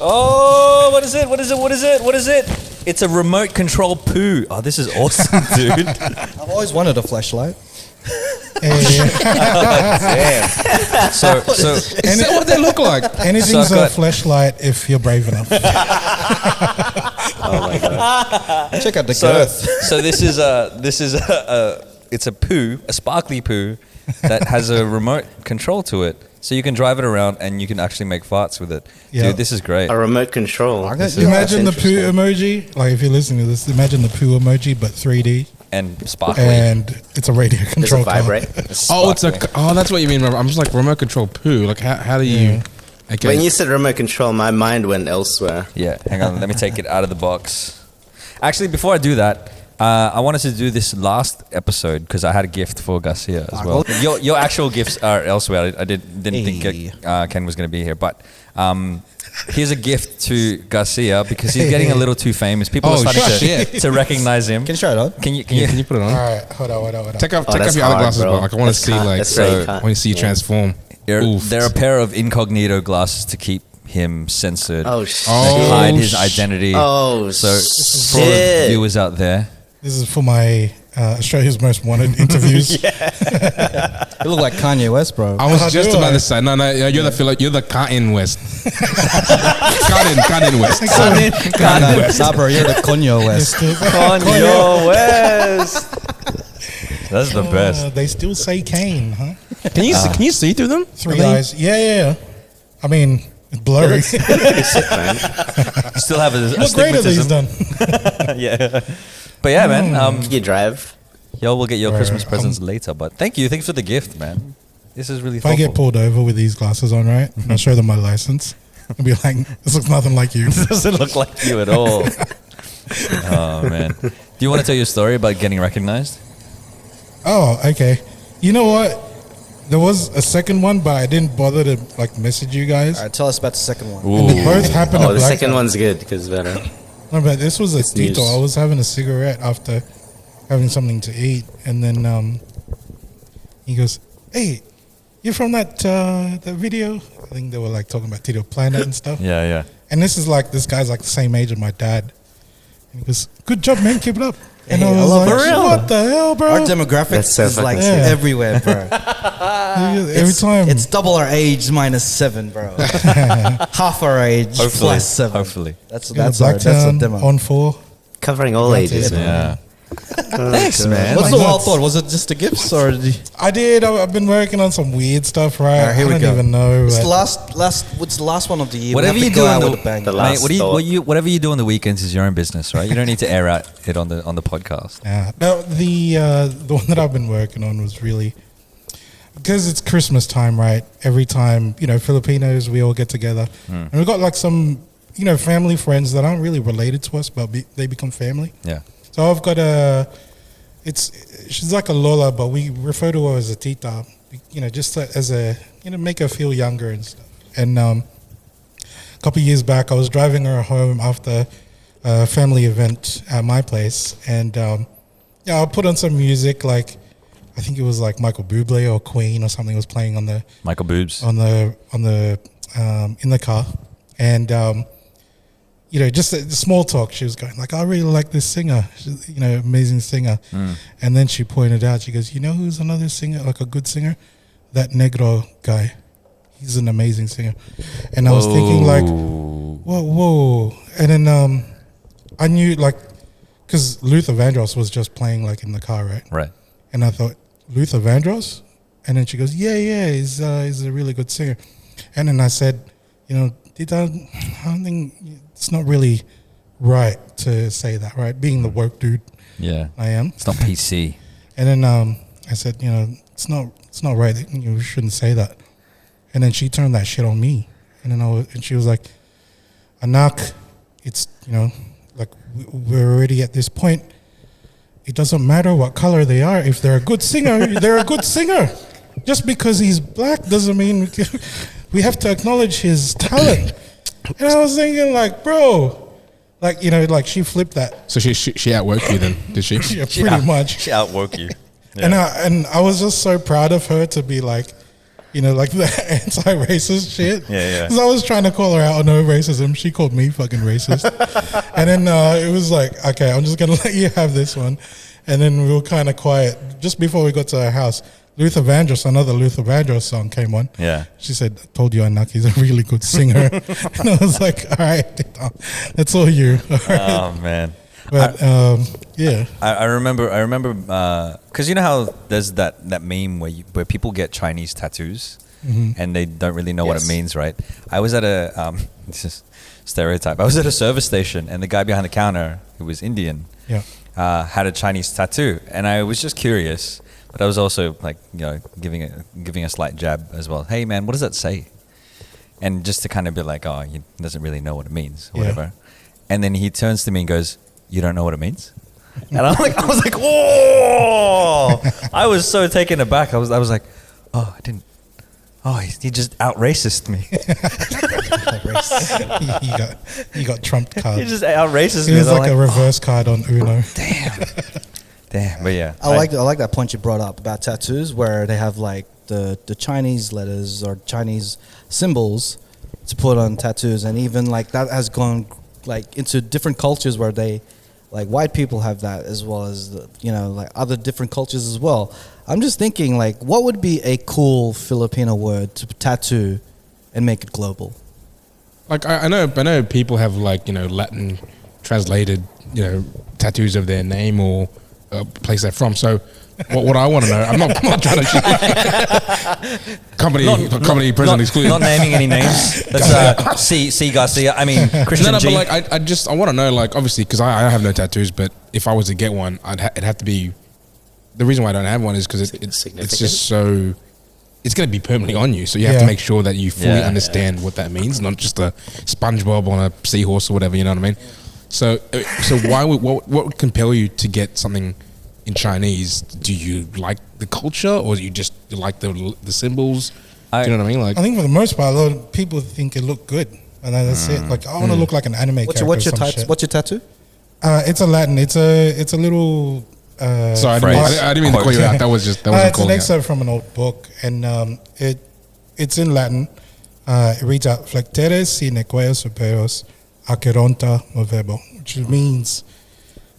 Oh, what is it? What is it? What is it? What is it? It's a remote control poo. Oh, this is awesome, dude. I've always wanted a flashlight. Damn. So Is that what they look like? Anything's So I've a got- flashlight if you're brave enough. Oh my god. Check out the girth. so this is it's a poo, a sparkly poo that has a remote control to it. So you can drive it around and you can actually make farts with it. Yeah. Dude, this is great. A remote control. This That's Imagine the poo interesting. emoji. Like if you're listening to this, imagine the poo emoji but 3D, And sparkly. and it's a radio Does it control car. vibrate? Oh, that's what you mean. I'm just like remote control poo. Like how do you? Okay. When you said remote control, my mind went elsewhere. Yeah, hang on. Let me take it out of the box. Actually, before I do that, I wanted to do this last episode because I had a gift for Garcia as well. Your actual gifts are elsewhere. I didn't think Ken was going to be here, but here's a gift to Garcia because he's getting a little too famous. People are starting to recognize him. Can you try it on? Can you put it on? All right, hold on. Take off that's your other hard, glasses, bro. bro. Like I want to That's see cut. like That's very cut. I want to see you transform. They're a pair of incognito glasses to keep him censored. Oh shit. To hide his identity. Oh So for all the shit. viewers out there, This is for my Australia's Most Wanted interviews. You look like Kanye West, bro. I was I just do, about I- to say, no, you're the Cotton West. Cotton West. Nah, bro, you're the Conyo West. Kanye West. That's the best. They still say Kane, huh? Can you see through them? Three eyes. Yeah. I mean, it's blurry. Still have a What grade are these astigmatism. done? Yeah. But yeah, man. You drive. Y'all will get your Right, Christmas presents later. But thank you. Thanks for the gift, man. This is really If I get pulled over with these glasses on, right, and I'll show them my license, I'll be like, this looks nothing like you. doesn't look like you at all. Oh, man. Do you want to tell your story about getting recognized? Oh, okay. You know what? There was a second one, but I didn't bother to like message you guys. All right, tell us about the second one. And they both happened Oh, at the black second out. one's good because better. No, but this was a It's detour. news. I was having a cigarette after having something to eat, and then he goes, "Hey, you from that video?" I think they were like talking about Tito Planet and stuff. Yeah. And this guy's like the same age as my dad. And he goes, "Good job, man. Keep it up." And Hey, I I was love like, it. "What the hell, bro?" Our demographics That's so is like fucking sick. everywhere, bro. Every time. It's double our age minus 7, bro. Half our age plus 7. Hopefully. That's Yeah, that's our Blacktown demo. on 4. Covering all That's ages, it, man. Yeah. Thanks, man. What's Like the nuts. wild thought? Was it just the gifts or did you? I did. I've been working on some weird stuff, right? Alright, here I we don't go. even know. It's the but- what's the last one of the year? Whatever We have you to do go on out the, with a bang. the mate, last thought. whatever you do on the weekends is your own business, right? You don't need to air out it on the podcast. Yeah. No, the one that I've been working on was really because it's Christmas time, right? Every time, Filipinos, we all get together, and we've got like some, family friends that aren't really related to us, but they become family. Yeah. So I've got she's like a Lola, but we refer to her as a tita, just as a, make her feel younger and stuff. And a couple of years back, I was driving her home after a family event at my place, and I put on some music, like I think it was like Michael Bublé or Queen or something was playing on the Michael Boobs. in the car, and just the small talk. She was going like, "I really like this singer, she's, amazing singer." And then she pointed out, she goes, "You know who's another singer, like a good singer? That Negro guy. He's an amazing singer." And I was thinking like, whoa. And then I knew like, because Luther Vandross was just playing like in the car, right? Right. And I thought, Luther Vandross? And then she goes, yeah, he's a really good singer. And then I said, I don't think it's not really right to say that, right? Being the woke dude Yeah. I am. It's not PC. And then I said, it's not right. You shouldn't say that. And then she turned that shit on me. And then she was like, Anak, it's, like we're already at this point. It doesn't matter what color they are. If they're a good singer, they're a good singer. Just because he's black doesn't mean we have to acknowledge his talent. And I was thinking, like, bro, like, like she flipped that. So she outworked you then, did she? Yeah, pretty much. She outwoke you. And I was just so proud of her to be like, You know, like the anti-racist shit. Yeah. Because I was trying to call her out on her racism. She called me fucking racist. And then it was like, okay, I'm just going to let you have this one. And then we were kind of quiet. Just before we got to our house, Luther Vandross, another Luther Vandross song came on. Yeah. She said, I told you Anak, he's a really good singer. And I was like, all right, that's all you. All right. Oh man. But yeah. I remember because you know how there's that meme where people get Chinese tattoos and they don't really know what it means, right? I was at a this is stereotype. I was at a service station and the guy behind the counter, who was Indian, had a Chinese tattoo, and I was just curious, but I was also like, you know, giving a slight jab as well. Hey man, what does that say? And just to kind of be like, oh, he doesn't really know what it means, or whatever. And then he turns to me and goes, "You don't know what it means?" And I was like, "Oh!" I was so taken aback. I was like, "Oh, I didn't. Oh, he just out racist me. he got trumped card. He just out racist It me." was like a reverse card on Uno. Damn. But yeah, I like that point you brought up about tattoos, where they have like the Chinese letters or Chinese symbols to put on tattoos, and even like that has gone like into different cultures where they, like, white people have that as well as like other different cultures as well. I'm just thinking, like, what would be a cool Filipino word to tattoo and make it global? Like I know people have like, Latin translated, tattoos of their name or place they're from. So what I want to know, I'm not trying to comedy prison excluded. Not naming any names. That's C Garcia. I mean Christian G. But like I want to know, like, obviously, because I have no tattoos, but if I was to get one, it'd have to be. The reason why I don't have one is because it's just so. It's going to be permanently on you, so you have to make sure that you fully understand what that means, not just a SpongeBob on a seahorse or whatever. You know what I mean? So what would compel you to get something in Chinese? Do you like the culture, or do you just like the symbols? Do you know what I mean? Like, I think for the most part, a lot of people think it look good, and that's it. Like, I want to look like an anime character. What's your tattoo? It's a Latin. It's a little. Sorry, I didn't mean to call you out. That was it's an excerpt from an old book, and it's in Latin. It reads out "Flecteres sine quae superos aceronta movebo," which means.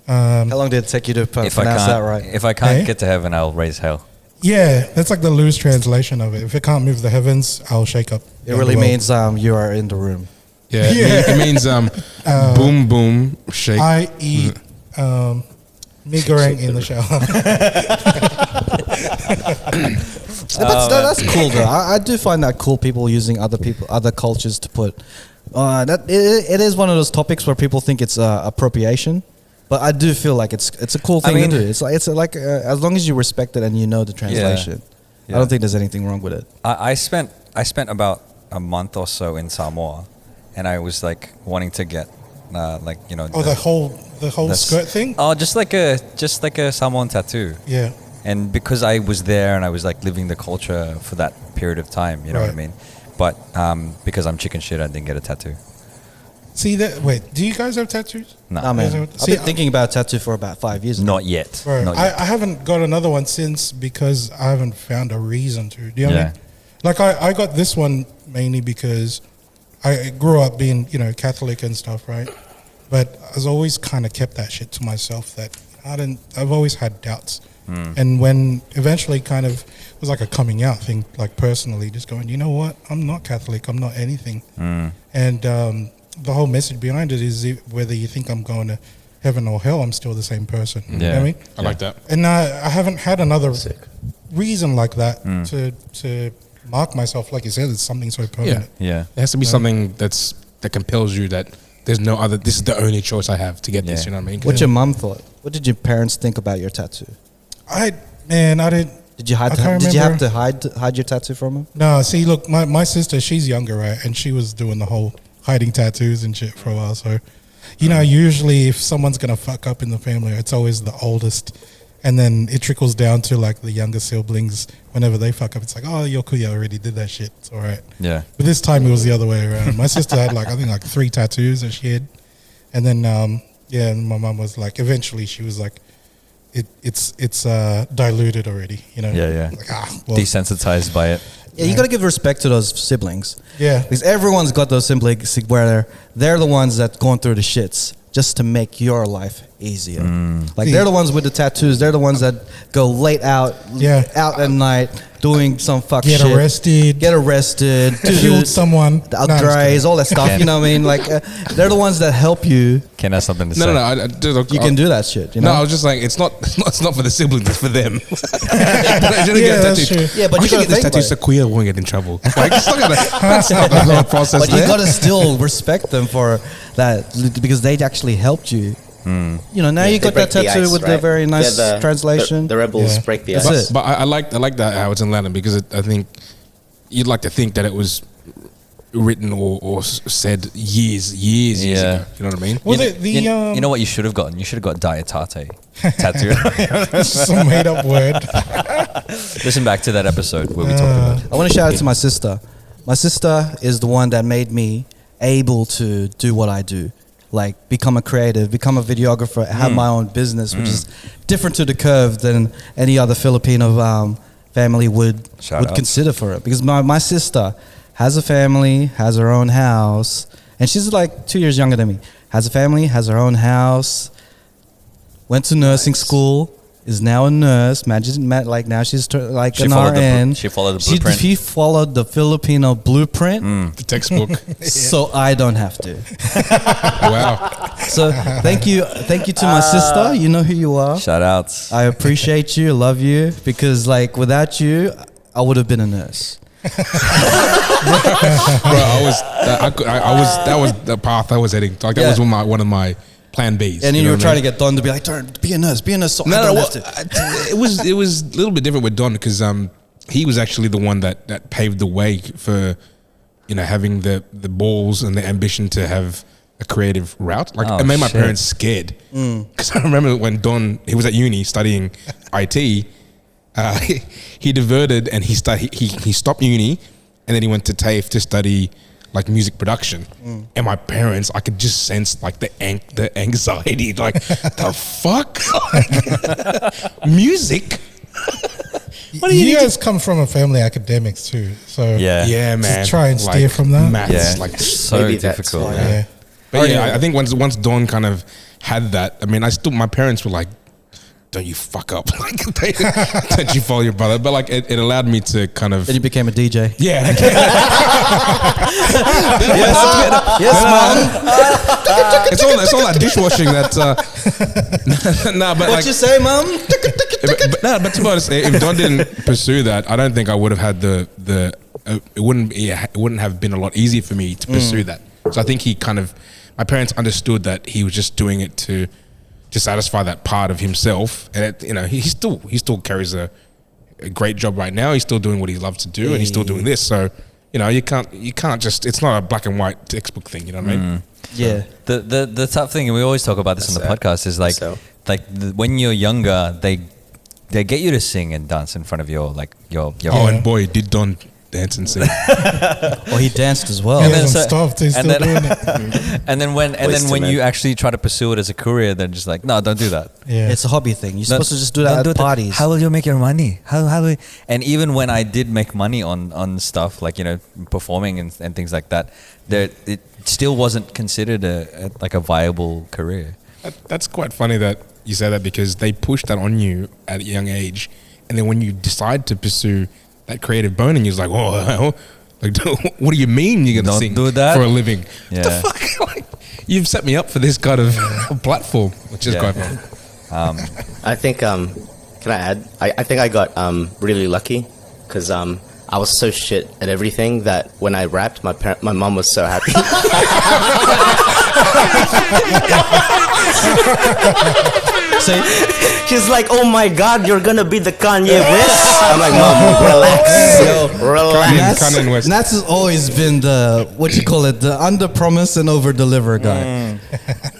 How long did it take you to pronounce that right? If I can't get to heaven, I'll raise hell. Yeah, that's like the loose translation of it. If it can't move the heavens, I'll shake up. It really means you are in the room. Yeah, it means boom boom shake. I eat mee goreng in the shower. That's cool though. I do find that cool. People using other cultures to put. It is one of those topics where people think it's appropriation. But I do feel like it's a cool thing to do. It's like as long as you respect it and you know the translation, I don't think there's anything wrong with it. I spent about a month or so in Samoa, and I was like wanting to get the whole skirt thing. Oh, just like a Samoan tattoo. Yeah. And because I was there and I was like living the culture for that period of time, you know what I mean. But because I'm chicken shit, I didn't get a tattoo. See that? Wait, do you guys have tattoos? No, man. I've been thinking about a tattoo for about 5 years now. Not yet. Right. Not yet. I haven't got another one since because I haven't found a reason to. Do you know what I mean? Like I got this one mainly because I grew up being, Catholic and stuff, right? But I've always kind of kept that shit to myself. That I've always had doubts. And when eventually kind of it was like a coming out thing, like personally, just going, you know what? I'm not Catholic. I'm not anything. And the whole message behind it is whether you think I'm going to heaven or hell, I'm still the same person. You know what I mean? I like that. And I haven't had another reason like that to mark myself. Like you said, it's something so permanent. Yeah. It has to be something that compels you, that there's no other, this is the only choice I have to get this, you know what I mean? What's your mum thought? What did your parents think about your tattoo? I didn't. Did you have to hide your tattoo from them? No, see, look, my sister, she's younger, right? And she was doing the whole hiding tattoos and shit for a while. So, usually if someone's going to fuck up in the family, it's always the oldest. And then it trickles down to like the younger siblings. Whenever they fuck up, it's like, oh, your kuya already did that shit. It's all right. Yeah. But this time it was the other way around. My sister had I think 3 tattoos that she had. And then, and my mum was like, eventually she was like, it's diluted already, Yeah. Like, well, desensitized by it. Yeah, you got to give respect to those siblings. Yeah. Because everyone's got those siblings where they're the ones that going through the shits just to make your life easier. Like they're the ones with the tattoos. They're the ones that go late out at night doing some fuck Get shit. Get arrested. Killed someone. The upgrades, all that stuff. You know what I mean? Like they're the ones that help you. Ken has something to say. No. You can do that shit. You know? No, I was just like, it's not for the siblings. It's for them. That's true. Yeah, but you should gotta get this think tattoo about so it. queer won't get in trouble. Like, it's not that's not the process. But you there. gotta still respect them for that because they actually helped you. You know, now you got that tattoo with the very nice translation. The rebels break the ice. That's it. But I like that how it's in Latin because I think you'd like to think that it was written or said years ago. You know what I mean? Well, you know what you should have gotten? You should have got Dietate tattoo. Some made up word. Listen back to that episode where we talked about it. I want to shout out to my sister. My sister is the one that made me able to do what I do. Like become a creative, become a videographer, have my own business, which is different to the curve than any other Filipino family would consider for it. Because my sister has a family, has her own house, and she's like 2 years younger than me. Has a family, has her own house, went to nursing school, is now a nurse. Like now she's like an RN. She followed the blueprint. She followed the Filipino blueprint. The textbook. So I don't have to. Wow. So thank you to my sister. You know who you are. Shout outs. I appreciate you, love you, because like without you, I would have been a nurse. Bro, that was the path I was heading. Like that was one of my plan Bs. And then you were trying to get Don to be like, be a nurse. So it was a little bit different with Don because he was actually the one that paved the way for having the balls and the ambition to have a creative route. Like it made my parents scared because I remember when Don he was at uni studying IT. He diverted and he stopped uni and then he went to TAFE to study like music production. And my parents, I could just sense like the anxiety, like the fuck music. What do you guys come from a family of academics too, so yeah, man. Just try and steer from that. Maths, like so difficult. But I think once Dawn kind of had that, I mean, my parents were like, don't you fuck up. Like, don't you follow your brother. But like, it allowed me to kind of... Then you became a DJ. Yeah. Yes, mom. It's all that dishwashing that... nah, but What like, you say, mom? but to be honest, if Don didn't pursue that, I don't think I would have had it wouldn't have been a lot easier for me to pursue that. So I think my parents understood that he was just doing it to satisfy that part of himself, and he still carries a great job right now. He's still doing what he loves to do, and he's still doing this. So you can't just. It's not a black and white textbook thing. You know what I mean? Yeah. The tough thing, and we always talk about this on the podcast, is like when you're younger, they get you to sing and dance in front of your Oh, and boy, did Don dance and sing. Well, he danced as well. And then when you actually try to pursue it as a career, they're just like, no, don't do that. Yeah. It's a hobby thing. You're supposed to just do that at parties. How will you make your money? And even when I did make money on stuff like performing and things like that, it still wasn't considered a viable career. That's quite funny that you say that, because they push that on you at a young age, and then when you decide to pursue that creative bone, and you're like, oh, like, what do you mean you're gonna sing do that for a living? Yeah. What the fuck? Like, you've set me up for this kind of platform, which is quite fun. I think, can I add? I think I got really lucky because I was so shit at everything that when I rapped, my mom was so happy. See? She's like, oh my God, you're gonna be the Kanye West? I'm like, Mom, relax. Kanye West. Nats has always been the under promise and over deliver guy.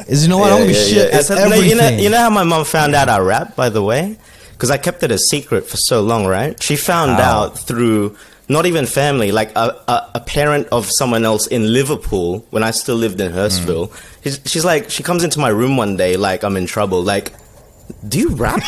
Is I don't be shit at everything. You know how my mom found out I rap, by the way? Because I kept it a secret for so long, right? She found out through not even family, like a parent of someone else in Liverpool when I still lived in Hurstville. She's like, she comes into my room one day like I'm in trouble, like, do you rap?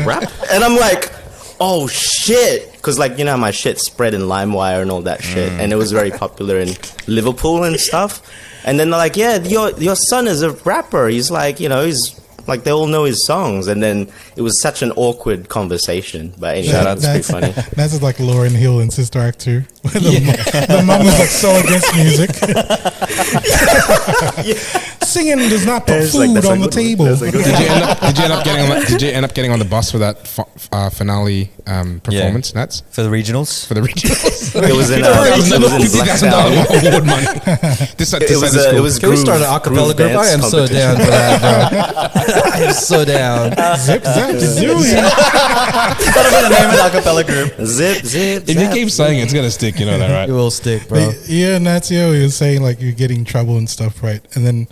Rap? And I'm like, oh shit. because like, you know, my shit spread in LimeWire and all that shit, and it was very popular in Liverpool and stuff. And then they're like, yeah, your son is a rapper. He's like, you know, he's like, they all know his songs. And then it was such an awkward conversation. But anyway, that's pretty funny. That's just like Lauryn Hill in Sister Act 2. The mom was like so against music. Singing does not put food on the table. Did you end up getting on the bus for that finale performance, Nats? For the regionals? For the regionals. It was in Blacktown. Award money. It was Can we start an acapella group? I am so down for that, bro. I am so down. Zip, zap, zoo. That'll be the name of the acapella group. Zip, zip. If you keep saying it's gonna stick, you know that, right? It will stick, bro. Yeah, Natio, he was saying like you're getting in trouble and stuff, right? And then,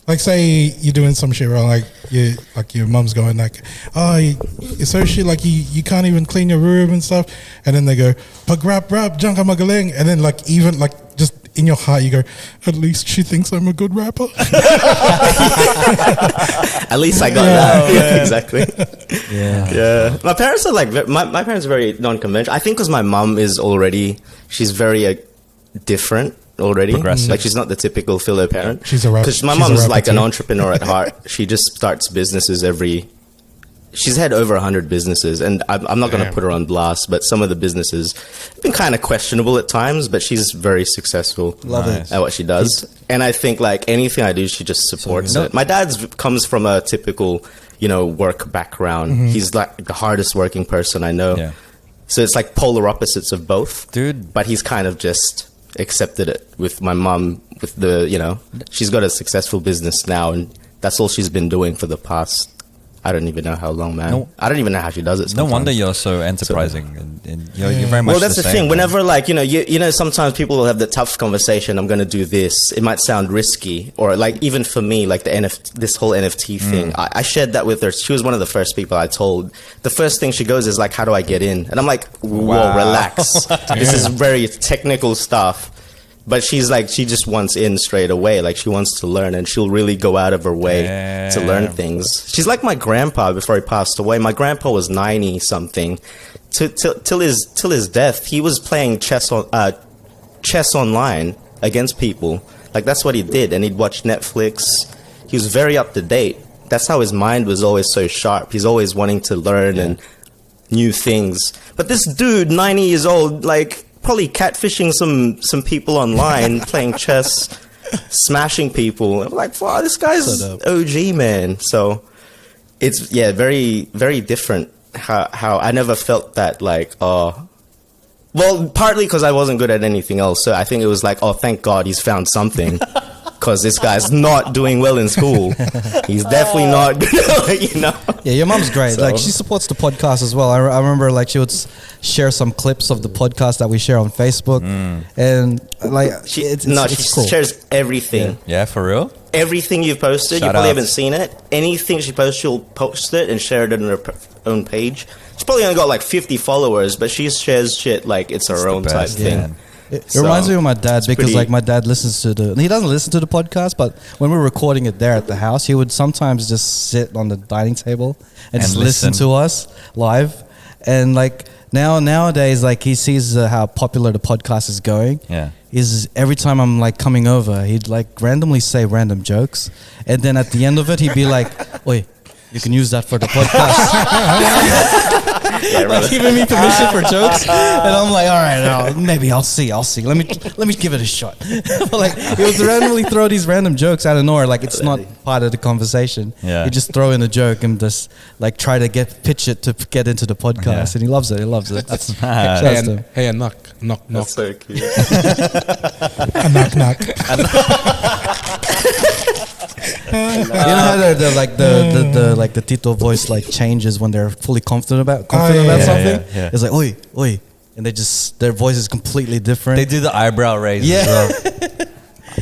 like, say you're doing some shit wrong, like your mum's going like, oh, you're so shit, like you can't even clean your room and stuff. And then they go, pag rap rap, junk magaling. And then like even like just in your heart you go, at least she thinks I'm a good rapper. At least I got that. Yeah, exactly. Yeah. My parents are like, my parents are very non-conventional. I think because my mum is already, she's very different already. Progressive. Like, she's not the typical Philo parent. She's a rapper. Because my mum's like an entrepreneur at heart. She just starts businesses she's had over 100 businesses, and I'm not going to put her on blast, but some of the businesses have been kind of questionable at times, but she's very successful at what she does. And I think like anything I do, she just supports it. My dad comes from a typical, you know, work background. He's like the hardest working person I know. Yeah. So it's like polar opposites of both. Dude. But he's kind of just accepted it with my mom, with the, you know, she's got a successful business now, and that's all she's been doing for the past, I don't even know how long, man. No. I don't even know how she does it sometimes. No wonder you're so enterprising, and you're very much. Well, that's the same, thing. man. Whenever, like, you know, sometimes people will have the tough conversation. I'm going to do this. It might sound risky, or like even for me, like this whole NFT thing. I shared that with her. She was one of the first people I told. The first thing she goes is like, "How do I get in?" And I'm like, "Whoa, relax. This is very technical stuff." But she's like, she just wants in straight away. Like, she wants to learn, and she'll really go out of her way to learn things. She's like my grandpa before he passed away. My grandpa was 90 something. Till his death, he was playing chess online against people. Like, that's what he did. And he'd watch Netflix. He was very up to date. That's how his mind was always so sharp. He's always wanting to learn and new things. But this dude, 90 years old, like, probably catfishing some people online, playing chess, smashing people. I'm like, wow, this guy's OG, man. So it's very, very different. How I never felt that, like, well, partly because I wasn't good at anything else. So I think it was like, oh, thank God he's found something. Because this guy's not doing well in school. He's definitely not good, you know. Yeah, your mom's great. So, like, she supports the podcast as well. I remember, like, she would share some clips of the podcast that we share on Facebook, and like, she cool. shares everything. Yeah, for real. Everything you've posted, you probably haven't seen it. Anything she posts, she'll post it and share it on her own page. She's probably only got like 50 followers, but she shares shit like it's her own type thing. It reminds me of my dad, because like my dad listens to he doesn't listen to the podcast, but when we're recording it there at the house, he would sometimes just sit on the dining table and just listen to us live. And like nowadays, like, he sees how popular the podcast is going. Yeah. Is every time I'm like coming over, he'd like randomly say random jokes, and then at the end of it, he'd be like, "Oi, you can use that for the podcast." Like, giving me permission for jokes, and I'm like, all right, maybe I'll see. Let me give it a shot. But like, he would randomly throw these random jokes out of nowhere, like it's not part of the conversation. Yeah. He just throw in a joke and just like try to pitch it to get into the podcast, and he loves it. That's mad. Hey, knock. That's so cute. knock. You know how the Tito voice like changes when they're fully confident about something. Yeah. It's like oi, and their voice is completely different. They do the eyebrow raise. Yeah. As well.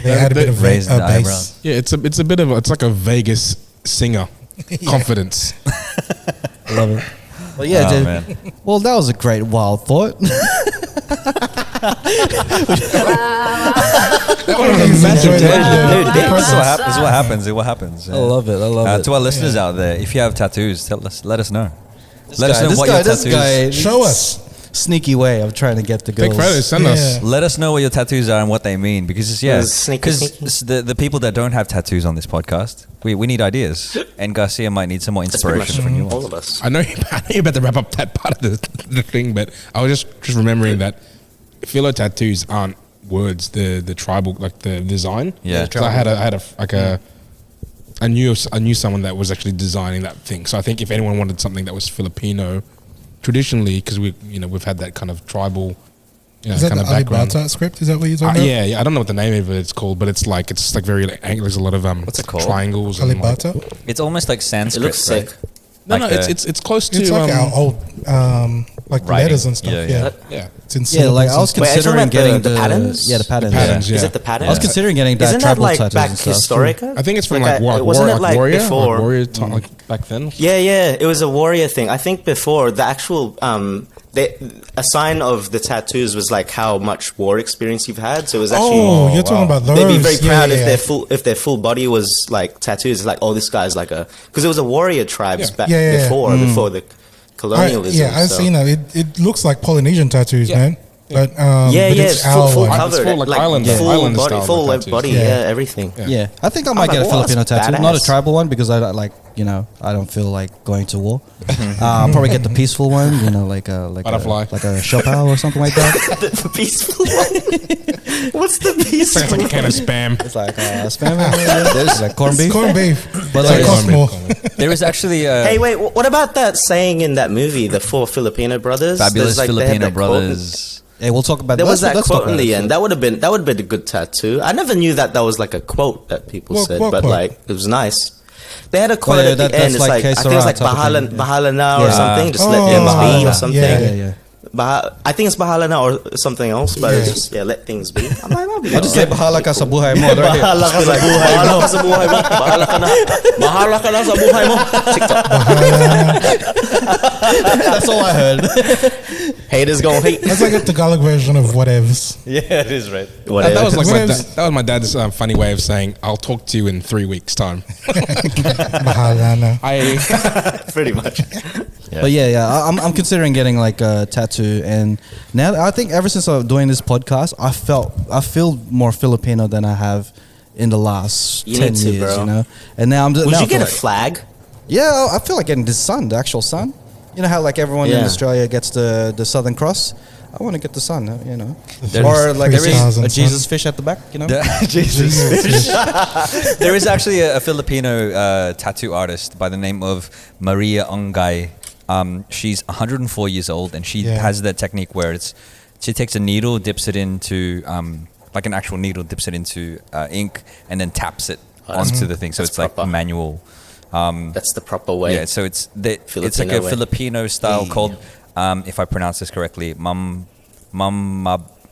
They had a bit of raise the eyebrow. bass. Yeah, it's like a Vegas singer. Confidence. I love it. Well, yeah, man. well, that was a great wild thought. Enjoyed This is what happens. What happens. I love it. To our listeners out there, if you have tattoos, let us know. Let us know what your tattoos. Show us. sneaky way of trying to get the girls. Take photos, send us. Let us know what your tattoos are and what they mean, because the people that don't have tattoos on this podcast, we need ideas, and Garcia might need some more inspiration from you. All of us. I know you're about to wrap up that part of the thing, but I was just remembering that philo tattoos aren't words. The tribal, like the design. Yeah. So I knew someone that was actually designing that thing. So I think if anyone wanted something that was Filipino, traditionally, because we've had that kind of tribal, is that kind the of background. Alibata script? Is that what you're talking about? Yeah. I don't know what the name of it's called, but it's like very there's a lot of What's it called? triangles. And Alibata. It's almost like It Sanskrit. looks sick. No, Like it's close to It's like our old writing. letters and stuff. Yeah. yeah. It's in Yeah, like I was syllables and considering Wait, are you talking getting about the patterns? Yeah, the patterns. patterns, Yeah. Is yeah. it the pattern? I was considering getting that Isn't that tribal like tattoos back and stuff. historical? I think it's from Like wasn't it like warrior before? before? Warrior time, like back then. Yeah, it was a warrior thing. I think before the actual a sign of the tattoos was like how much war experience you've had. So it was actually Oh, you're talking about those. they'd be very proud yeah, if their full body was like tattoos. It's like, oh, this guy's like because it was a warrior tribes back Yeah. before the colonialism. I've so. seen that. It looks like Polynesian tattoos, man. But It's our full one. covered, It's full, like, island- full island body, style full tattoos. body, Yeah. everything. Yeah, I think I might get a like, Filipino "Wow, that's tattoo, not a badass." tribal one, because I don't feel like going to war. I'll probably get the peaceful one, like Butterfly. like a Chopin or something like that. The peaceful one. What's the peaceful? Sounds like a can of spam. It's like spam. There's like corned beef. Corned beef. But That like, costs more. There is actually a Hey, wait! What about that saying in that movie, The Four Filipino Brothers? Fabulous There's, like, they had Filipino that quote- Brothers. hey, we'll talk about There was that let's quote talk in about the it. end. That would have been a good tattoo. I never knew that was like a quote that people What- said, what but quote? like it was nice. They had a quote yeah, at the that's end. It's like like I que think it's like sera type of thing, bahala na or Yeah. something. Just Oh, let things be bahala. or something. Yeah. I think it's bahala na or something else, but it's just let things be. I'm like, I'll be I'll just say bahala ka sa buhay mo. Right here. bahala ka sa buhay mo. Bahala ka sa buhay mo. Bahala ka na. Bahala ka na sa buhay mo. TikTok. That's all I heard. Haters gonna hate. That's like a Tagalog version of whatevs. Yeah, it is right. Whatever. That was like Whatevs. that was my dad's funny way of saying, "I'll talk to you in 3 weeks' time." Bahala na. Pretty much. But yeah, I'm considering getting like a tattoo, and now I think ever since I'm doing this podcast, I feel more Filipino than I have in the last You 10 need to, years, bro. And now I'm just. Would now you I feel get a like- flag? Yeah, I feel like getting the sun, the actual sun. You know how like everyone in Yeah. Australia gets the Southern Cross. I want to get the sun, There or is like there is 3,000 a sun. Jesus fish at the back, Jesus. There is actually a Filipino tattoo artist by the name of Maria Ongay. She's 104 years old, and she Yeah. has that technique where she takes a needle, dips it into like an actual needle, dips it into ink, and then taps it onto the thing. So That's it's like proper. manual. That's the proper way. Yeah, so it's like Filipino a way. Filipino style Yeah. called, if I pronounce this correctly,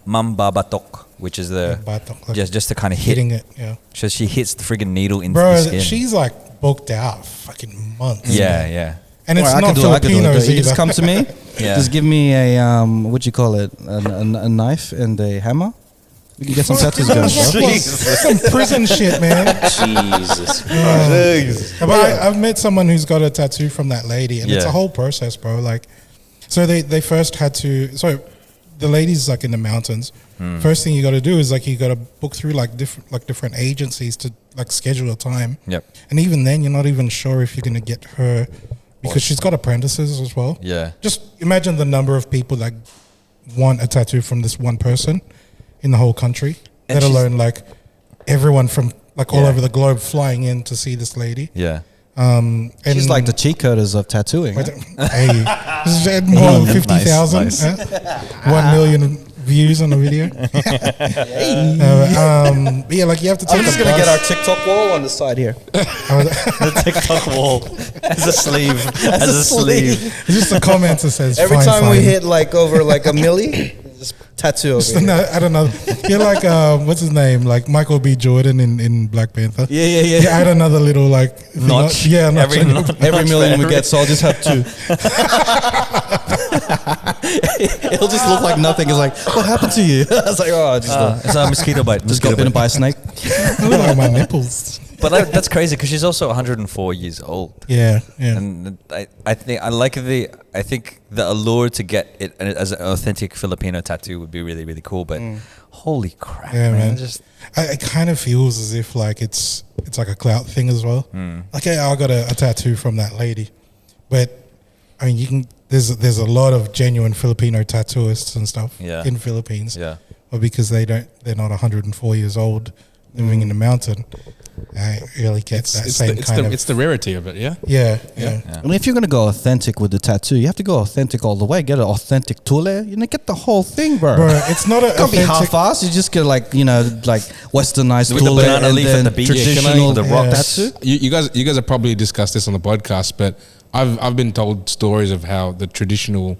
mambabatok, which is the Batok, like just to kind of hit. hitting it, yeah. So she hits the friggin' needle into Bro, the skin. she's like booked out fucking months. yeah. And it's I not could do it. Filipinos You just either. come to me. Yeah. Just give me a what you call it, a knife and a hammer. We can get some tattoos going, bro. Some prison shit, man. Jesus. But I've met someone who's got a tattoo from that lady, and it's Yeah. a whole process, bro. Like, so they first had to. So the lady's like in the mountains. First thing you got to do is like you got to book through like different agencies to like schedule a time. Yep. And even then, you're not even sure if you're gonna get her because she's got apprentices as well. Yeah. Just imagine the number of people that want a tattoo from this one person in the whole country. And Let she's- alone like everyone from like all Yeah. over the globe flying in to see this lady. Yeah. And She's like the cheatcoders of tattooing. Hey, this is more than 50,000. Nice. 1 million views on the video. Yeah, like you have to take I'm just a gonna bus. get our TikTok wall on the side here. The TikTok wall as a sleeve. As a sleeve. It's just a comment that says Every fine, time fine. we hit like over like a milli, just tattoo over Just here. I don't know. You're like what's his name? Like Michael B. Jordan in Black Panther. Yeah. You add another little like thing Notch. on- Yeah, notch. Every million we get, so I'll just have two. It'll just look like nothing. It's like, what happened to you? I was like, oh, just It's a mosquito bite. just got bitten by a snake. I look like my nipples. But that's crazy because she's also 104 years old. Yeah, yeah. And I think the allure to get it as an authentic Filipino tattoo would be really, really cool. But holy crap, Yeah, man. Just It kind of feels as if like it's like a clout thing as well. Like, yeah, I got a tattoo from that lady, but I mean, you can. There's a lot of genuine Filipino tattooists and stuff in Philippines. Yeah. But because they're not 104 years old living in the mountain, I really get that same kind of. It's the rarity of it, yeah. Yeah. I mean, if you're gonna go authentic with the tattoo, you have to go authentic all the way. Get an authentic tule. Get the whole thing, bro. It's not a Can't be authentic. half-assed. You just get like westernized With the tule banana and leaf then at the beach. traditional The rock tattoo. You guys have probably discussed this on the podcast, but I've been told stories of how the traditional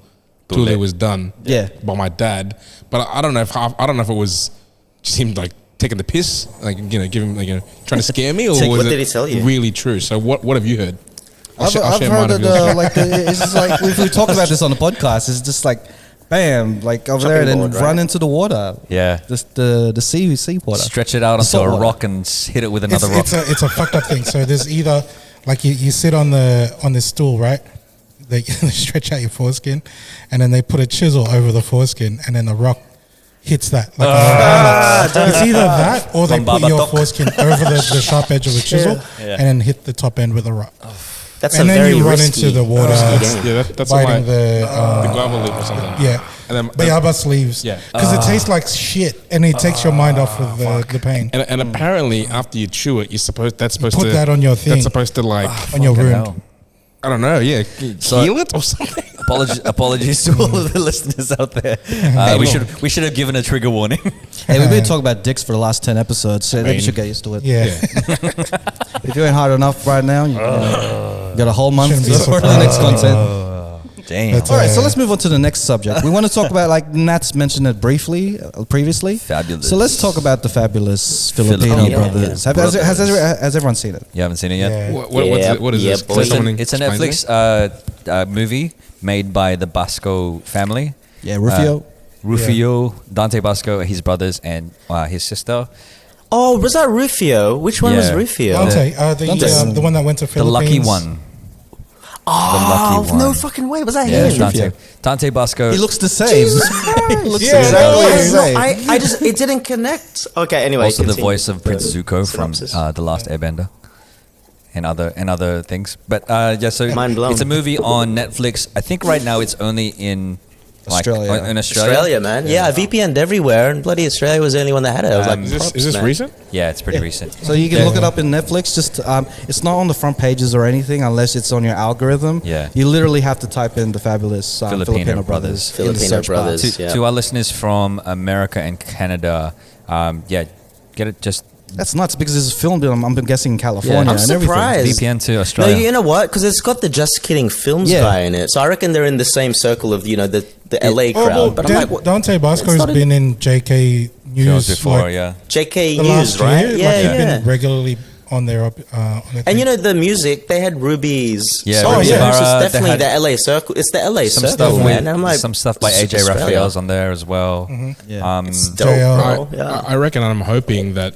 tule was done by my dad, but I don't know if it was just him like taking the piss, like giving trying to scare me, or was What it did he tell you? really true? So what have you heard? I've heard that it's just like if we talk about this on the podcast, it's just like bam, like over there, and then board, right? run into the water. Yeah. Just the sea water. stretch it out onto Salt a water. rock and hit it with another rock. It's a fucked up thing. So there's either like you sit on this stool, right? They stretch out your foreskin, and then they put a chisel over the foreskin, and then the rock hits that. It's either that or they put your foreskin over the sharp edge of the chisel and then hit the top end with a rock. That's and a then very you run risky, into the water, That's biting the guava leaf or something. yeah. And then Bayabas leaves, Yeah. because it tastes like shit, and it takes your mind off of the pain. And apparently after you chew it, put that on your thing. That's supposed to like on your Fucking wound. hell. I don't know, yeah, So- heal it or something. Apologies to all of the listeners out there. We should have given a trigger warning. Hey, we've been talking about dicks for the last 10 episodes, so maybe you should get used to it. Yeah. If you ain't hard enough right now, you got a whole month Shouldn't be for the next content. Damn. That's All right, so let's move on to the next subject. We want to talk about, like Nat's mentioned it briefly previously. Fabulous. So let's talk about the Fabulous Filipino Filipino Brothers. Has everyone seen it? You haven't seen it yet? Yeah. What is this? boy. Can someone It's a explain to me? Netflix movie made by the Basco family. Yeah, Rufio. Rufio, Dante Basco, his brothers, and his sister. Oh, was that Rufio? Which one was Yeah. Rufio? Dante, Dante. the one that went to The Philippines. lucky one. Oh, lucky no one. fucking way. Was that Yeah, him? Dante Basco. He looks the same. He looks Yeah, exactly no, the same. I just, it didn't connect. Okay, anyway. also the continue. voice of Prince Zuko from synopsis. The Last Airbender, and other things. But so Mind blown. it's a movie on Netflix. I think right now it's only in Australia. In Australia. Australia, man. Yeah, I VPN'd everywhere, and bloody Australia was the only one that had it. I was like, Is this man. recent? Yeah, it's pretty recent. So you can look it up in Netflix. Just it's not on the front pages or anything unless it's on your algorithm. Yeah. You literally have to type in the Fabulous Filipino Brothers. in the Filipino search bar. Brothers. Yeah. To our listeners from America and Canada, get it just That's nuts because it's filmed in, I'm guessing, in California I'm and everything. surprised. VPN to No, Australia. you know what? Because it's got the Just Kidding Films Yeah. guy in it. So I reckon they're in the same circle of, the LA crowd. Well, but I'm like, what? Dante Basco's not been in JK News before, like, yeah. JK the News, last right? year. Yeah, Like, he's yeah. been regularly on their on their And thing. the music, they had Ruby's. Yeah, song. Ruby So Ibarra, it's definitely they had the LA circle. It's the LA some circle, stuff man. And I'm like, some stuff by this is AJ Australia. Raphael's on there as well. Yeah. It's dope, JL. bro. Yeah. I reckon I'm hoping that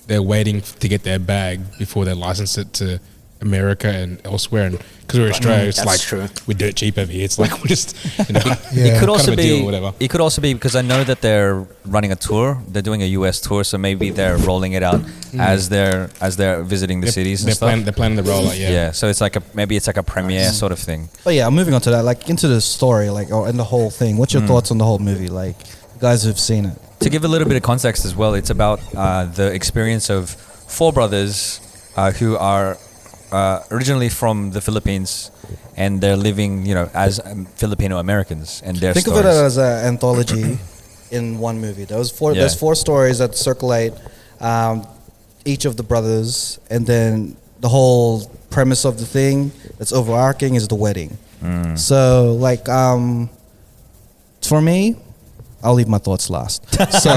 they're waiting to get their bag before they license it to America and elsewhere. And because we're Australia, it's That's like true. we're dirt cheap over here. It's like we're just Yeah. It could kind also of a deal be or whatever. It could also be because I know that they're running a tour. They're doing a US tour, so maybe they're rolling it out as they're visiting the cities and stuff. They're planning the rollout. Yeah. Yeah, so it's like a premiere sort of thing. But yeah, moving on to that, like into the story, like and the whole thing. What's your thoughts on the whole movie? Like, you guys have seen it. To give a little bit of context as well, it's about the experience of four brothers who are originally from the Philippines, and they're living, as Filipino Americans, and their Think stories. of it as an anthology in one movie. There's four stories that circulate each of the brothers, and then the whole premise of the thing that's overarching is the wedding. So, like, for me, I'll leave my thoughts last. So,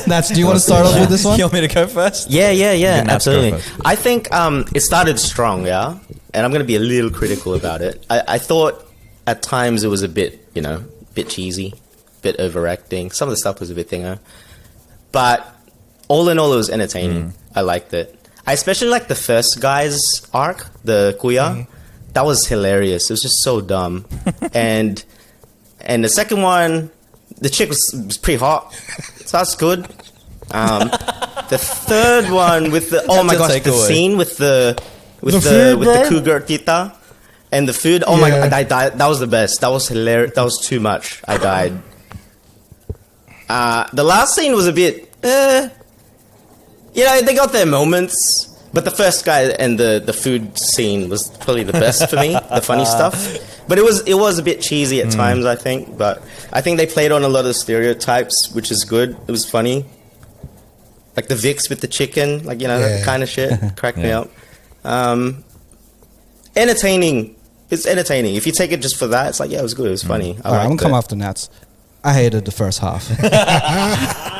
Nats, do you want to start off with this one? You want me to go first? Yeah, Nat's go absolutely. first. I think it started strong, yeah, and I'm going to be a little critical about it. I thought at times it was a bit, bit cheesy, bit overacting. Some of the stuff was a bit thinger, but all in all, it was entertaining. I liked it. I especially like the first guy's arc, the Kuya. That was hilarious. It was just so dumb. and the second one, the chick was pretty hot, so that's good. The third one with the the scene with the cougar tita and the food. Oh my god, I died. That was the best. That was hilarious. That was too much. I died. The last scene was a bit. They got their moments. But the first guy and the food scene was probably the best for me, the funny stuff. But it was a bit cheesy at times, I think. But I think they played on a lot of stereotypes, which is good. It was funny. Like the Vicks with the chicken, that kind of shit cracked me up. Entertaining. It's entertaining. If you take it just for that, it's like, it was good. It was funny. I'm going to come after Nats. I hated the first half.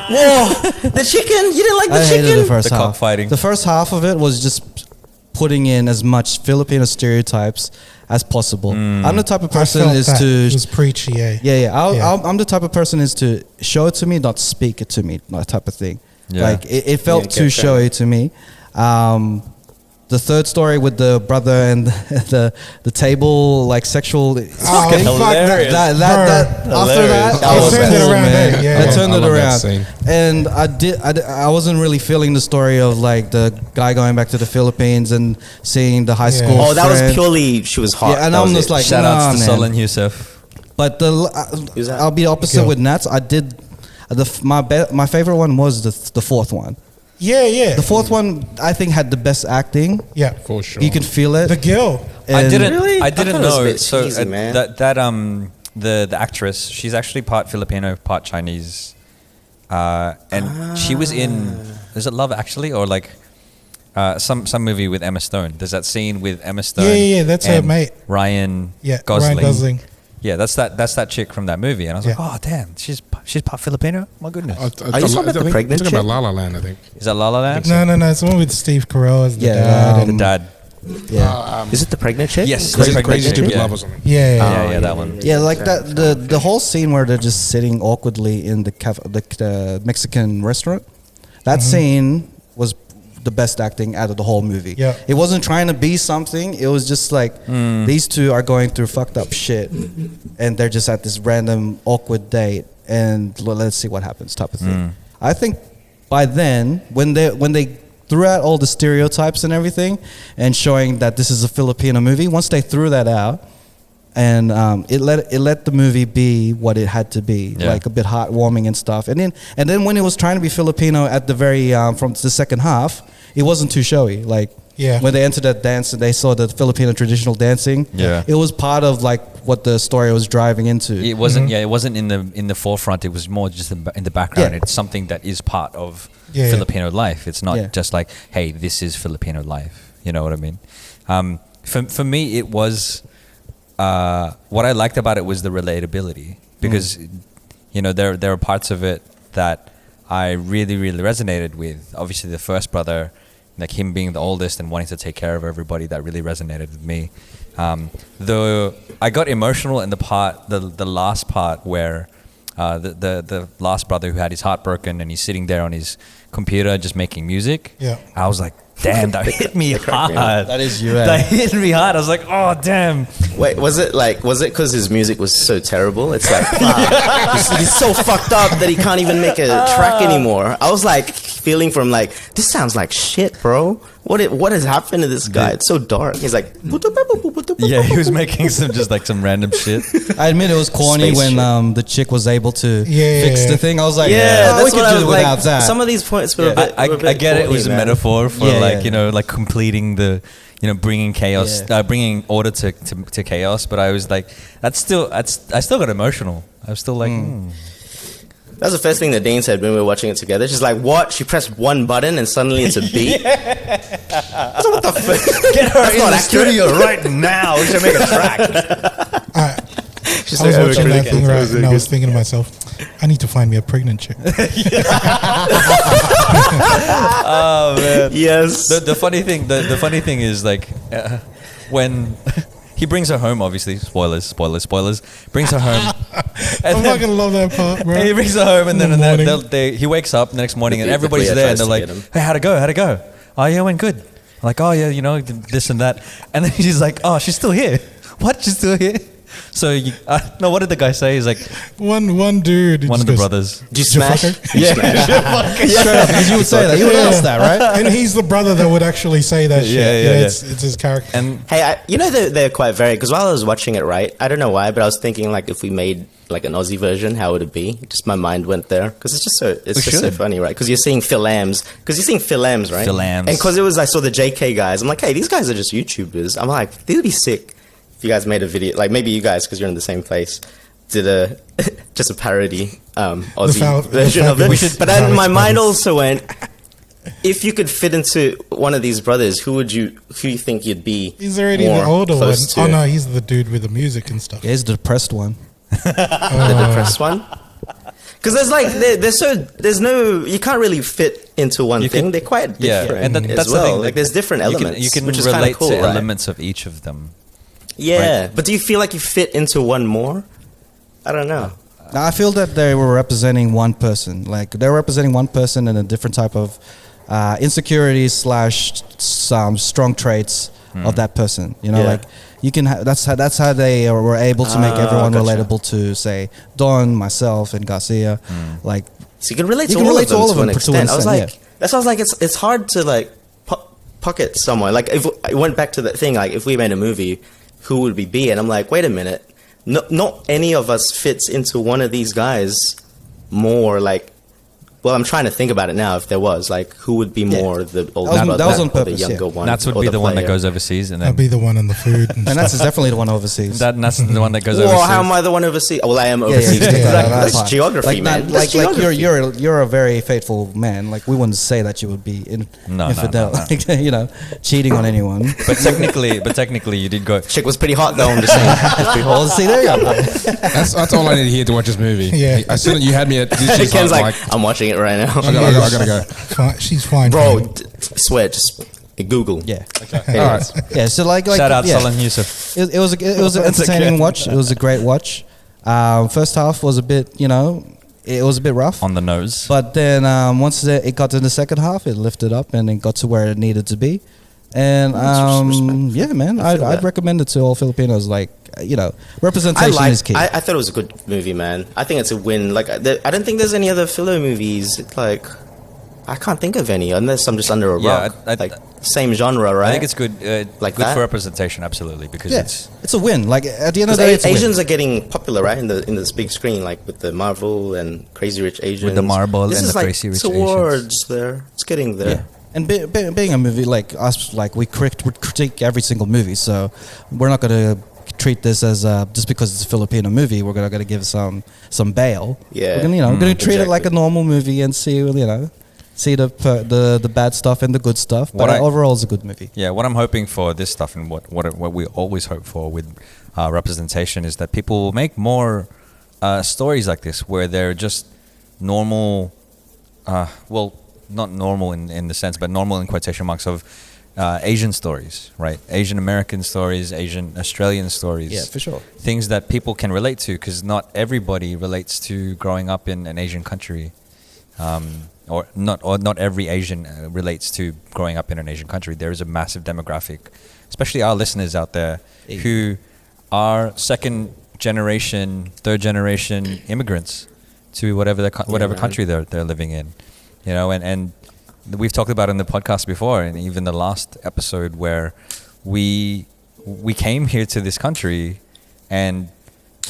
Whoa, the chicken? You didn't like the chicken? I hated the first half. Cockfighting. The first half of it was just putting in as much Filipino stereotypes as possible. I'm the type of person it was preachy. I'm the type of person is to show it to me, not speak it to me, that type of thing. Like it felt too showy to me. The third story with the brother and the table, like sexual. Hilarious. That after that, I turned it around. And I wasn't really feeling the story of like the guy going back to the Philippines and seeing the high school. Oh, that was purely she was hot. Yeah, and I'm just like, shout outs to Solon Youssef. But I'll be opposite with Nats. I did my favorite one was the fourth one. Yeah. The fourth one, I think, had the best acting. Yeah, for sure. You could feel it. The girl. I didn't know. Cheesy, man. The actress, she's actually part Filipino, part Chinese, and she was in. Is it Love Actually or like some movie with Emma Stone? There's that scene with Emma Stone. Yeah, that's her mate. Ryan Gosling. Yeah, that's that chick from that movie, and I was like, oh damn, she's part Filipino. My goodness. Are you talking about the pregnant chick? Talking about La La Land, I think. Is that La La Land? No. It's the one with Steve Carell as the dad. The dad. Yeah. Is it the pregnant chick? Yes, Crazy Stupid Love or something. Yeah, that one. Yeah, like that. The whole scene where they're just sitting awkwardly in the Mexican restaurant. That scene was the best acting out of the whole movie. Yeah. It wasn't trying to be something. It was just like these two are going through fucked up shit, and they're just at this random awkward date, and let's see what happens type of thing. I think by then, when they threw out all the stereotypes and everything, and showing that this is a Filipino movie, once they threw that out, and it let the movie be what it had to be, like a bit heartwarming and stuff. And then when it was trying to be Filipino at the very from the second half, it wasn't too showy. Like when they entered that dance and they saw the Filipino traditional dancing, it was part of like what the story was driving into. It wasn't. It wasn't in the forefront. It was more just in the background. It's something that is part of Filipino life. It's not just like, hey, this is Filipino life. You know what I mean? For me, it was. What I liked about it was the relatability, because there are parts of it that I really resonated with. Obviously the first brother, like him being the oldest and wanting to take care of everybody, that really resonated with me. Though I got emotional in the last part where the last brother who had his heart broken and he's sitting there on his computer just making music. I was like, damn, that hit me hard. That is you. That hit me hard. I was like, oh damn. Wait, was it because his music was so terrible? It's like, he's so fucked up that he can't even make a track anymore. I was like feeling for him, like, this sounds like shit, bro. What has happened to this guy? It's so dark. He's like, yeah, he was making some random shit. I admit it was corny when the chick was able to fix the thing. I was like, that's we could do it without that. Some of these points were a bit. I get it. It was corny, a metaphor for like completing the, bringing chaos, Yeah. bringing order to chaos. But I was like, I still got emotional. I was still like. That's the first thing that Dane said when we were watching it together. She's like, what? She pressed one button and suddenly it's a beat? So what the fuck? Get her in the studio right now. We should make a track. I was watching that thing and I was thinking to myself, I need to find me a pregnant chick. Oh man. Yes. The funny thing is like when he brings her home, obviously spoilers, brings her home. I'm not gonna love that part, bro. He brings her home, and then he wakes up the next morning, and everybody's there, and they're like, "Hey, how'd it go? oh yeah, it went good. Like, oh yeah, you know, this and that. And then she's like, oh, she's still here. What? She's still here? So, no, what did the guy say? He's like, one dude. one of the brothers. Did you smash? Yeah. Because you would say that. You would ask that, right? And he's the brother that would actually say that shit. Yeah. It's his character. And hey, you know they're quite varied. Because while I was watching it, right, I don't know why, but I was thinking like if we made like an Aussie version, how would it be? Just my mind went there because it's just so funny, right? Because you're seeing Phil Lambs, right? Phil Lambs. And because I saw the JK guys, I'm like, hey, these guys are just YouTubers. I'm like, they would be sick if you guys made a video, like maybe you guys, because you're in the same place, did just a parody Aussie version of it. But then my mind also went, if you could fit into one of these brothers, who you think you'd be? He's already the older one. To? Oh no, he's the dude with the music and stuff. Yeah, he's the depressed one. The depressed one. Because there's no, you can't really fit into one thing. They're quite different, and that's well. The thing. Like there's different elements. You can which is relate cool, to right? elements of each of them. Yeah, right? But do you feel like you fit into one more? I don't know. I feel that they were representing one person. Like they're representing one person in a different type of insecurities / some strong traits of that person. You know, like you can. That's how they were able to make everyone relatable to, say, Don, myself, and Garcia. Like, so you can relate to all of them to an extent. I was like, that's why I was like, it's hard to like pocket someone. Like if I went back to that thing, like if we made a movie, who would we be? And I'm like, wait a minute. Not any of us fits into one of these guys more. Like, well, I'm trying to think about it now. If there was, like, who would be more the older brother, that was on purpose, or the younger one? Nats would be the one that goes overseas, and then I'd be the one in the food. And Nats is definitely the one overseas. Nats is the one that goes overseas. Well, how am I the one overseas? Well, I am overseas. That's geography, man. Like you're a very faithful man. Like we wouldn't say that you would be infidel, like, you know, cheating on anyone. But technically, you did go. Chick was pretty hot though. I'm just saying. Well, see, there you go. That's all I need to hear to watch this movie. Yeah. As soon as you had me at Ken's like, I'm watching it right now. I gotta go. She's fine, bro. Swear, just Google. Yeah. Okay. All right. Yeah. So like Shout out Salan Yusuf. It was an entertaining watch. It was a great watch. First half was a bit, you know, it was a bit rough on the nose. But then once it got to the second half, it lifted up and it got to where it needed to be. And yeah, man, I'd recommend it to all Filipinos. Like, you know, representation is key. I thought it was a good movie, man. I think it's a win. Like, I don't think there's any other Philo movies. Like, I can't think of any unless I'm just under a rock. Like same genre, right? I think it's good. Like good that? For representation, absolutely, because it's a win. Like at the end of the day, it's Asians are getting popular, right? In this big screen, like with the Marvel and Crazy Rich Asians. With the Marvel this and is the like Crazy Rich towards Asians. there. It's getting there. Yeah. And being a movie like us, like we critique every single movie, so we're not going to treat this as just because it's a Filipino movie, we're going to give some bail. Yeah, we're going to treat it like a normal movie and see, you know, see the bad stuff and the good stuff. But overall, it's a good movie. Yeah, what I'm hoping for this stuff and what we always hope for with representation is that people will make more stories like this where they're just normal. Well, not normal in the sense, but normal in quotation marks of Asian stories, right? Asian American stories, Asian Australian stories. Yeah, for sure. Things that people can relate to, because not everybody relates to growing up in an Asian country, or not every Asian relates to growing up in an Asian country. There is a massive demographic, especially our listeners out there, who are second generation, third generation immigrants to whatever country they're living in. You know, and we've talked about it in the podcast before, and even the last episode where we came here to this country, and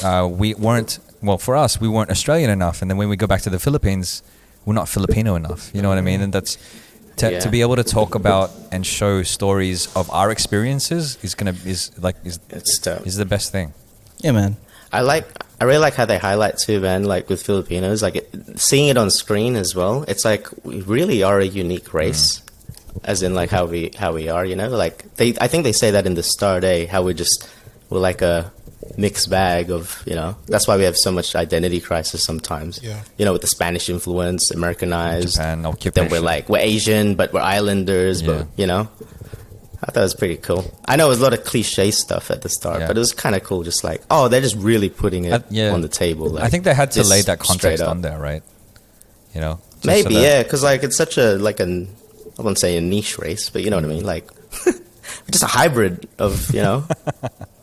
we weren't, well, for us, we weren't Australian enough, and then when we go back to the Philippines, we're not Filipino enough. You know what I mean? And that's to be able to talk about and show stories of our experiences is the best thing. Yeah, man. I really like how they highlight too, man, like with Filipinos, like seeing it on screen as well. It's like we really are a unique race, as in like how we are, you know, like I think they say that in the Star Day, how we're like a mixed bag of, you know, that's why we have so much identity crisis sometimes. Yeah. You know, with the Spanish influence, Americanized. Japan, occupation. Then we're Asian, but we're islanders, but you know. I thought it was pretty cool. I know it was a lot of cliche stuff at the start, but it was kind of cool. Just like, oh, they're just really putting it on the table. Like, I think they had to lay that context on there, right? You know, maybe, because like it's such a I wouldn't say a niche race, but you know what I mean. Like, just a hybrid of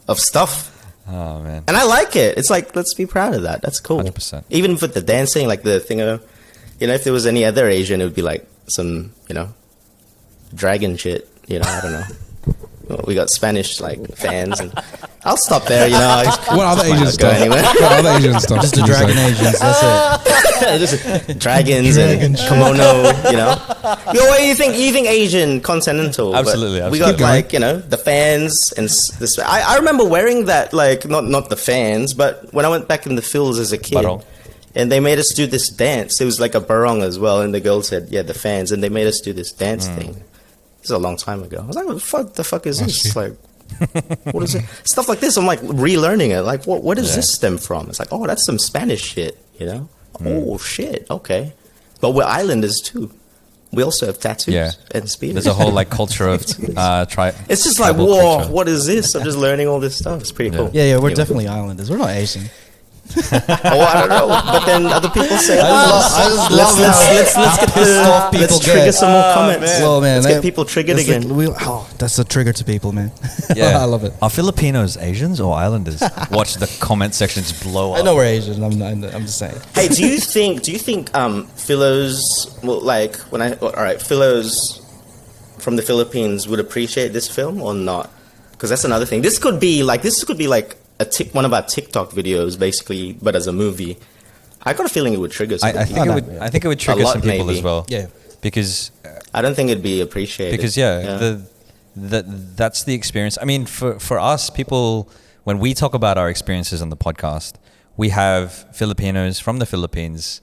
of stuff. Oh man. And I like it. It's like, let's be proud of that. That's cool. 100%. Even with the dancing, like the thing of, if there was any other Asian, it would be like some, dragon shit. I don't know. We got Spanish fans, and I'll stop there. What other Asian stuff? Anywhere. What other Asian stuff? Just the dragon Asians. That's it. Just dragons and kimono. You think Asian continental? Absolutely, but we got the fans and this. I remember wearing that not the fans, but when I went back in the fields as a kid. Barong. And they made us do this dance. It was like a barong as well, and the girl said, "Yeah, the fans," and they made us do this dance thing. This is a long time ago. I was like, what the fuck is this? Like, what is it? Stuff like this, I'm like relearning it. Like, what does this stem from? It's like, oh, that's some Spanish shit, Oh, shit, okay. But we're islanders too. We also have tattoos and spears. There's a whole culture of It's just like, whoa, culture. What is this? I'm just learning all this stuff. It's pretty cool. Yeah, we're definitely islanders. We're not Asian. I don't know. But then other people say, let's trigger some more comments. Well, man, let's get people triggered again. That's a trigger to people, man. Yeah, I love it. Are Filipinos Asians or islanders? Watch the comment sections blow up. I know we're Asian. I'm just saying. Hey, do you think Philos, Philos from the Philippines would appreciate this film or not? Because that's another thing. This could be like one of our TikTok videos, basically, but as a movie. I got a feeling it would trigger some people. I think it would trigger some people maybe. as well. Yeah, because I don't think it'd be appreciated. Because that's the experience. I mean, for us, people, when we talk about our experiences on the podcast, we have Filipinos from the Philippines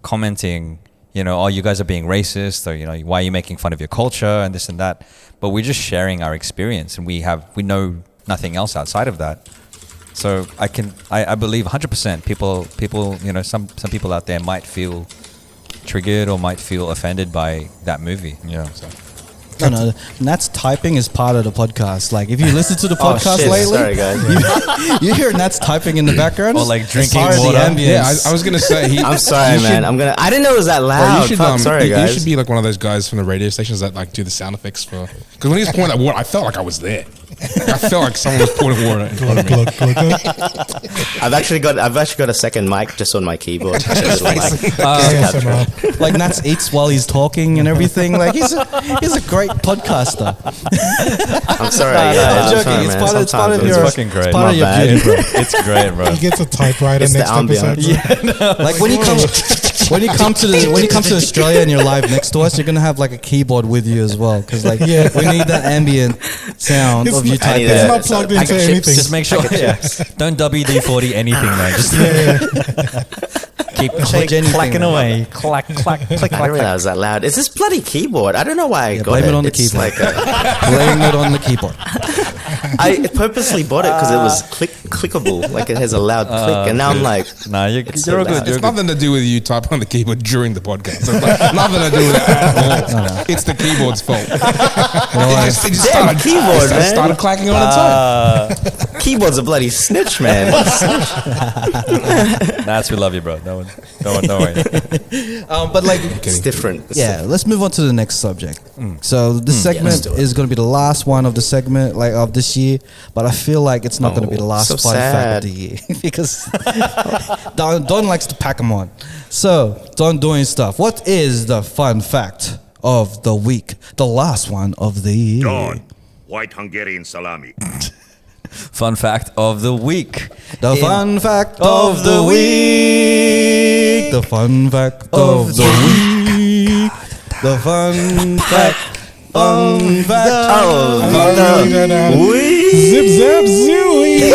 commenting, oh, you guys are being racist, or why are you making fun of your culture and this and that. But we're just sharing our experience, and we know nothing else outside of that. So I believe 100% people, some people out there might feel triggered or might feel offended by that movie. So. No, Nat's typing is part of the podcast. Like, if you listen to the podcast lately, sorry guys, you hear Nat's typing in the background, or drinking water. Yeah, I was gonna say. I'm sorry, man. I didn't know it was that loud. Sorry, guys. You should be like one of those guys from the radio stations that do the sound effects for. Because when he was pouring that water, I felt like I was there. I felt like someone was pouring water in front of me. I've actually got a second mic just on my keyboard. Like Nats eats while he's talking and everything. Like he's a great podcaster. I'm sorry. I'm joking. It's part of your fucking great. It's part of your beauty, bro. It's great, bro. He gets a typewriter next episode. Yeah, like when you come to Australia and you're live next to us, you're gonna have a keyboard with you as well, because we need that ambient sound of you typing. It's not plugged into anything. Just make sure. Don't WD-40 anything, man. Just keep clacking away. Clack, clack, click, I clack. didn't realize it was that loud. It's this bloody keyboard. I don't know why I got blame it. it on the It's keyboard. Blame it on the keyboard. I purposely bought it because it was clickable. Like it has a loud click, and now I'm like, nah, you're all good. It's nothing to do with you typing on the keyboard during the podcast. It's nothing to do with it at all. No. It's the keyboard's fault. It just started keyboard, man. Started clacking on its own. Keyboard's a bloody snitch, man. Nats, we love you, bro. Don't worry. But it's different. Let's move on to the next subject. So this segment is going to be the last one of the segment of this year, but I feel like it's not going to be the last fun fact of the year because Don likes to pack them on. So Don doing stuff. What is the fun fact of the week? The last one of the year. Don, white Hungarian salami. Fun fact of the week. The fun fact of the week. The fun fact of the week. The fun fact. Fun fact of the week. Zip zap zooey.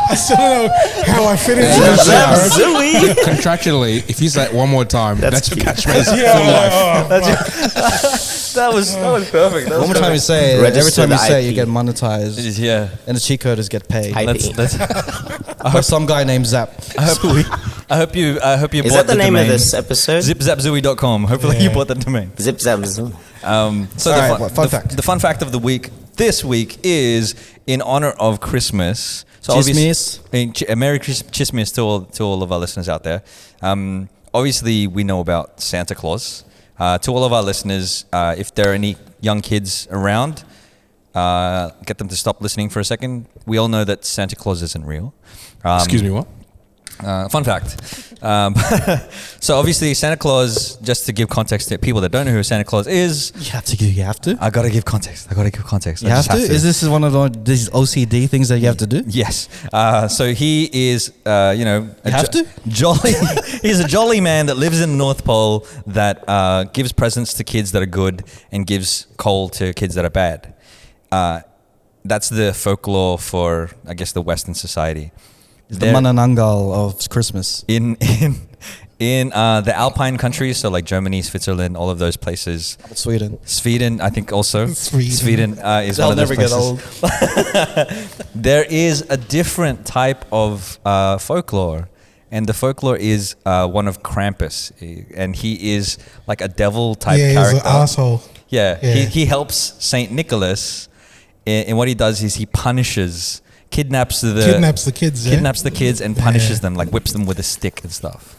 I still don't know how I fit into that. Zooey. Contractually, if you say it one more time, that's your catchphrase for life. That was perfect. One more time you say it, every time you say it, you get monetized. Yeah. And the Cheatcoders get paid. Or some guy named Zap. I hope you Is bought that the name domain. of this episode? Zipzapzooey.com. Hopefully you bought that domain. Zip zap zoo. The fun fact of the week this week is in honor of Christmas. So CHISMIS. Merry CHISMIS to all of our listeners out there. obviously we know about Santa Claus. To all of our listeners, if there are any young kids around, get them to stop listening for a second. We all know that Santa Claus isn't real. Excuse me, what? Fun fact. So obviously Santa Claus, just to give context to people that don't know who Santa Claus is. You have to. I gotta give context. You have to? Is this one of these OCD things that you have to do? Yes. So he is, jolly. He's a jolly man that lives in the North Pole that gives presents to kids that are good and gives coal to kids that are bad. That's the folklore for, I guess, the Western society. The Manananggal of Christmas. In the Alpine countries, so like Germany, Switzerland, all of those places. Sweden, I think also. Sweden is one of those places. They'll never get old. There is a different type of folklore, and the folklore is one of Krampus, and he is like a devil type character. He's an asshole. Yeah. He helps Saint Nicholas, and what he does is he punishes. Kidnaps the kids and punishes them, like whips them with a stick and stuff.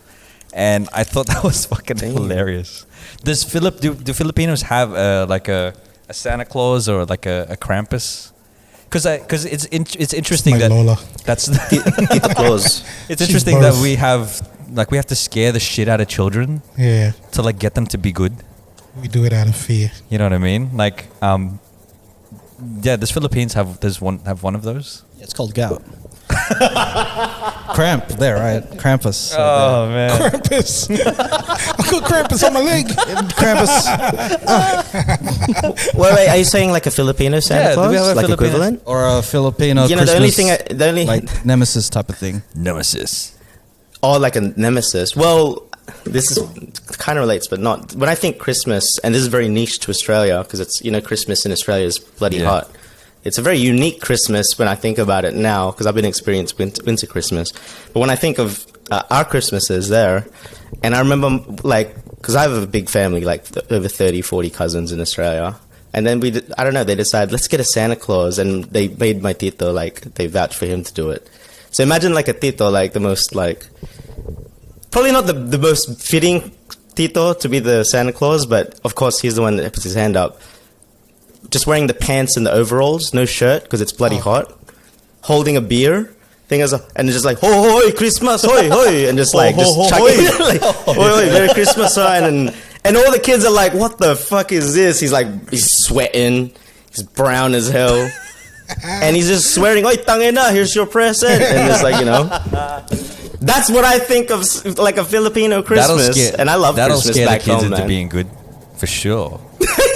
And I thought that was fucking hilarious. Do Filipinos have like a Santa Claus or like a Krampus? Because it's interesting that Lola. That's the Claus. It's interesting that we have to scare the shit out of children. Yeah. To like get them to be good. We do it out of fear. You know what I mean? Like does Philippines have one of those? It's called gout. Cramp there, right? Krampus. Oh man, Krampus! I got Krampus on my leg. Krampus. Wait, are you saying like a Filipino Santa Claus, do we have a like Filipino? equivalent, or a Filipino? You know, Christmas, the only like nemesis type of thing. Nemesis. or like a nemesis. Well, this is kind of relates, but not. When I think Christmas, and this is very niche to Australia because it's Christmas in Australia is bloody hot. It's a very unique Christmas when I think about it now, because I've been experiencing winter Christmas. But when I think of our Christmases there, and I remember, because I have a big family, over 30, 40 cousins in Australia. And then I don't know, they decided, let's get a Santa Claus. And they made my tito, they vouched for him to do it. So imagine a tito, the most, probably not the most fitting tito to be the Santa Claus, but of course he's the one that puts his hand up. Just wearing the pants and the overalls, no shirt because it's bloody hot. Holding a beer, and just ho ho Christmas, hoi hoi, and just chugging hoi hoi, Merry Christmas sign, and all the kids are like, what the fuck is this? He's sweating, he's brown as hell, and he's just swearing, oi tangina, here's your present, and just that's what I think of a Filipino Christmas, and I love Christmas back home, man. That'll scare the kids into being good, for sure.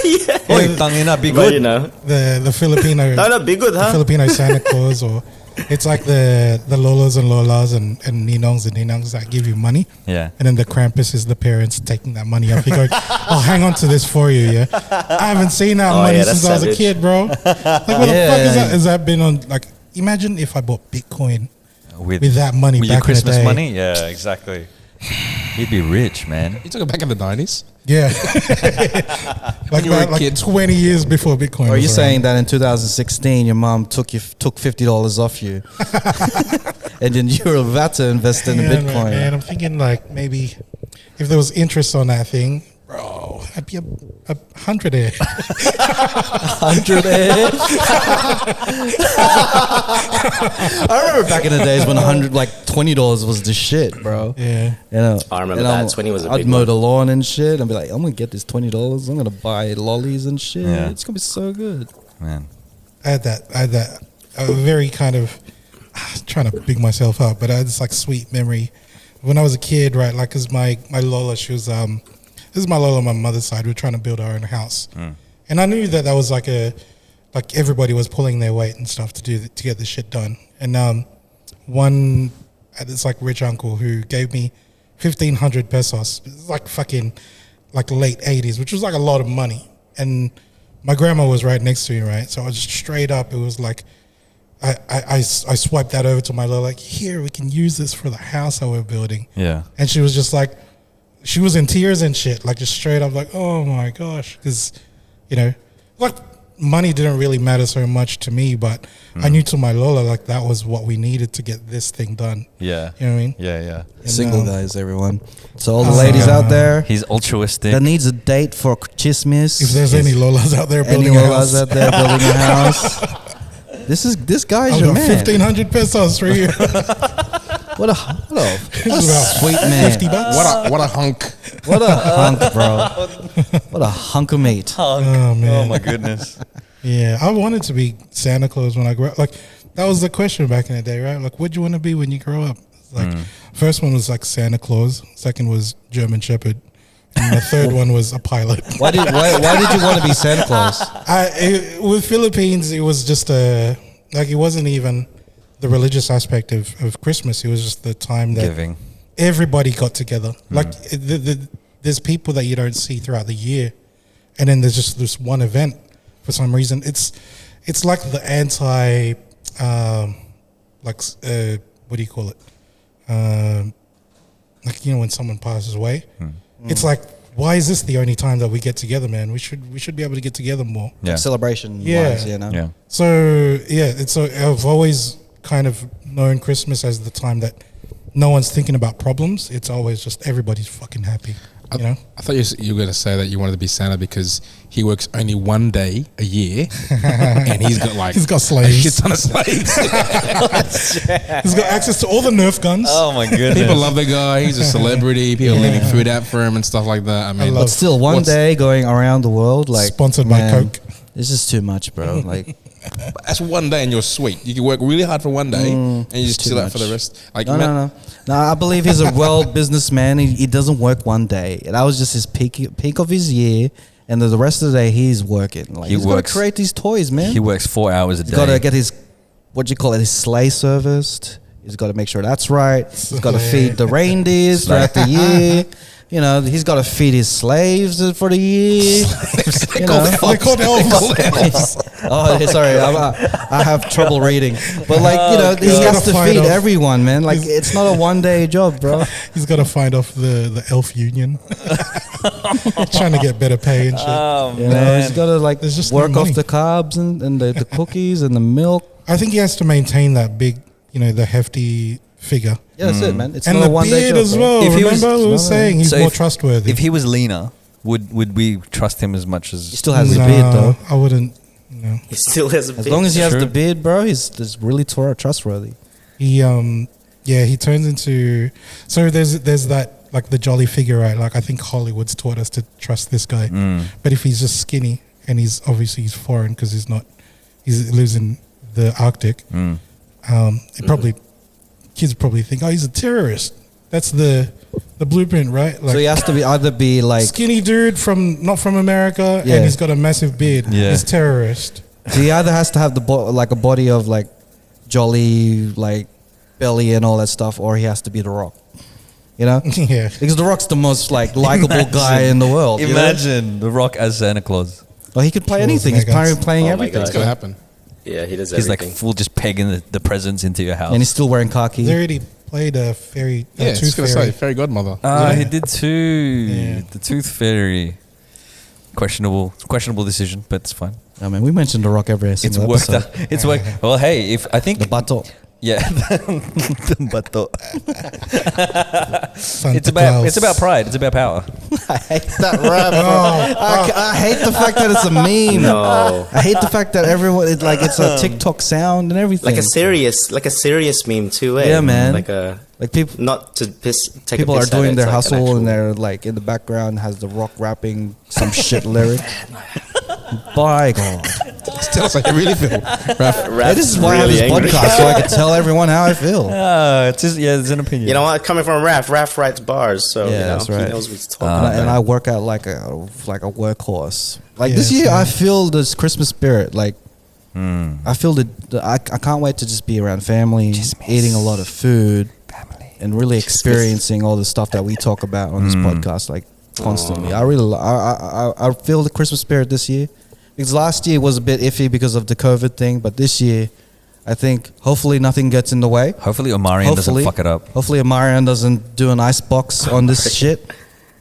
Yeah. Oi, tangina, be good. The Filipino, be good, huh? The Filipino Santa Claus, or it's like the Lolas and Lolas and Ninongs and Ninongs that give you money. Yeah. And then the Krampus is the parents taking that money off. You go, I'll hang on to this for you, yeah. I haven't seen that money since I was a kid, bro. What the fuck is that? Has that been on, imagine if I bought Bitcoin with that money with back your Christmas in the day. money? Yeah, exactly. You'd be rich, man. You talking back in the 90s? Yeah. Like 20 years before Bitcoin. Or are you saying that in 2016 your mom took $50 off you and then you were about to invest in Bitcoin? Man, I'm thinking maybe if there was interest on that thing, bro, I'd be a 100-air. 100-air? I remember back in the days when $20 was the shit, bro. Yeah. I remember that. 20 was a big I'd mow the lawn and shit. I'd be like, I'm going to get this $20. I'm going to buy lollies and shit. Yeah. It's going to be so good. Man. I had that a very kind of, trying to big myself up, but I had this sweet memory. When I was a kid, right, because my Lola, she was, this is my Lola on my mother's side. We were trying to build our own house. And I knew that was everybody was pulling their weight and stuff to get this shit done. And I had this rich uncle who gave me 1,500 pesos. It's fucking late 80s, which was a lot of money. And my grandma was right next to me, right? So I was straight up, it was I swiped that over to my Lola, here, we can use this for the house that we're building. Yeah. And she was just she was in tears and shit, just straight up oh my gosh, because, money didn't really matter so much to me, but I knew to my Lola, like, that was what we needed to get this thing done. Yeah. You know what I mean? Yeah. And, Single guys, everyone. So all the ladies out there He's altruistic. that needs a date for CHISMIS. If there's any Lolas out there any building a house, Lolas out there building a house, this guy's I've your got man. 1,500 pesos for you. What a It's about sweet man. 50 bucks. What a hunk. What a hunk, bro. What a hunk of meat. Oh, man. Oh my goodness. Yeah, I wanted to be Santa Claus when I grew up. Like, that was the question back in the day, right? Like, what do you want to be when you grow up? It's like, first one was like Santa Claus. Second was German Shepherd. And the third one was a pilot. Why did you want to be Santa Claus? With Philippines, it was just it wasn't even the religious aspect of Christmas. It was just the time that Giving. everybody got together. Like, there's people that you don't see throughout the year, and then there's just this one event for some reason. It's like the anti, what do you call it? Like, you know, when someone passes away, it's like, why is this the only time that we get together, man? We should be able to get together more. Yeah. Celebration Yeah. wise, you know? Yeah. So yeah, I've always kind of known Christmas as the time that no one's thinking about problems. It's always just everybody's fucking happy. You know? I thought you were going to say that you wanted to be Santa because he works only one day a year, and he's got slaves. a shit ton of slaves. He's got access to all the Nerf guns. Oh my goodness. People love the guy. He's a celebrity. People leaving food out for him and stuff like that. I mean, love- But still, one day going around the world, like, Sponsored by Coke. This is too much, bro. Like, that's one day and you're sweet. You can work really hard for one day and you just too chill out for much. the rest. Like, no. I believe he's a well businessman. He doesn't work one day. That was just his peak of his year, and the rest of the day he's working. Like, he's got to create these toys, man. He works 4 hours a day. He's got to get his, what do you call it, his sleigh serviced. He's got to make sure that's right. He's got to feed the reindeers throughout the year. You know, he's got to feed his slaves for the year. You know. They're called elves. Oh, sorry, I have trouble reading. But like, you know, he He's has gotta to fight feed off- everyone, man. Like, it's not a one-day job, bro. He's got to find off the elf union. Trying to get better pay and shit. You know, he's got to like There's just no work off money. the carbs and the cookies and the milk. I think he has to maintain that big, you know, the hefty figure. Yeah, that's it, man. It's And not the a one-day beard job, as bro. well. If he was- Remember, we were saying he's So more if- trustworthy. If he was leaner, would we trust him as much He as? still has the beard, though. I wouldn't. No. He still has a As beard. long as he has True. the beard, bro, he's really trustworthy. He he turns into, so there's that, like, the jolly figure, right? Like, I think Hollywood's taught us to trust this guy. But if he's just skinny and he's foreign because he lives in the Arctic, kids probably think, oh, he's a terrorist. That's the blueprint, right? Like, So he has to either be like, skinny dude not from America, Yeah. and he's got a massive beard. Yeah. He's terrorist. he either has to have like a body of like jolly, like belly and all that stuff, or he has to be The Rock. You know, Yeah. because The Rock's the most like likable guy in the world. you know? Imagine The Rock as Santa Claus. Well, he could play Sure, anything. He's Megas. playing Oh my everything, God. it's going to happen. Yeah, he does He's like everything. full just pegging the presents into your house. and he's still wearing khaki. They already played a fairy, Yeah, it's tooth going to fairy. say fairy godmother. He did too. Yeah. The Tooth Fairy. Questionable decision, but it's fine. I mean, we mentioned The Rock every It's single worked episode. out. It's worked. Well, hey, if I think The bato. yeah, the bato. Santa It's about Claus. pride. It's about power. I hate that rap. I hate the fact that it's a meme. No. I hate the fact that everyone it's a TikTok sound and everything. Like a serious meme too, eh? Yeah, man. Like people. not to take People a are piss at doing it, their it's like an hustle and actual- they're like in the background has The Rock rapping some shit lyric. By God. Tell us how you really feel. Raph. Rap's This is why really I have angry. this podcast so I can tell everyone how I feel. It's just it's an opinion. You know what? Coming from Raph writes bars, so Yeah, you know that's right. he knows what he's talking about. And I work out like a workhorse. Like Yeah, this year, same. I feel this Christmas spirit. Like I feel I can't wait to just be around family, eating a lot of food, and really experiencing all the stuff that we talk about on this podcast, like constantly. I feel the Christmas spirit this year. Because last year was a bit iffy because of the COVID thing, but this year, I think hopefully nothing gets in the way. Hopefully Omarion doesn't fuck it up. Hopefully Omarion doesn't do an ice box on this shit.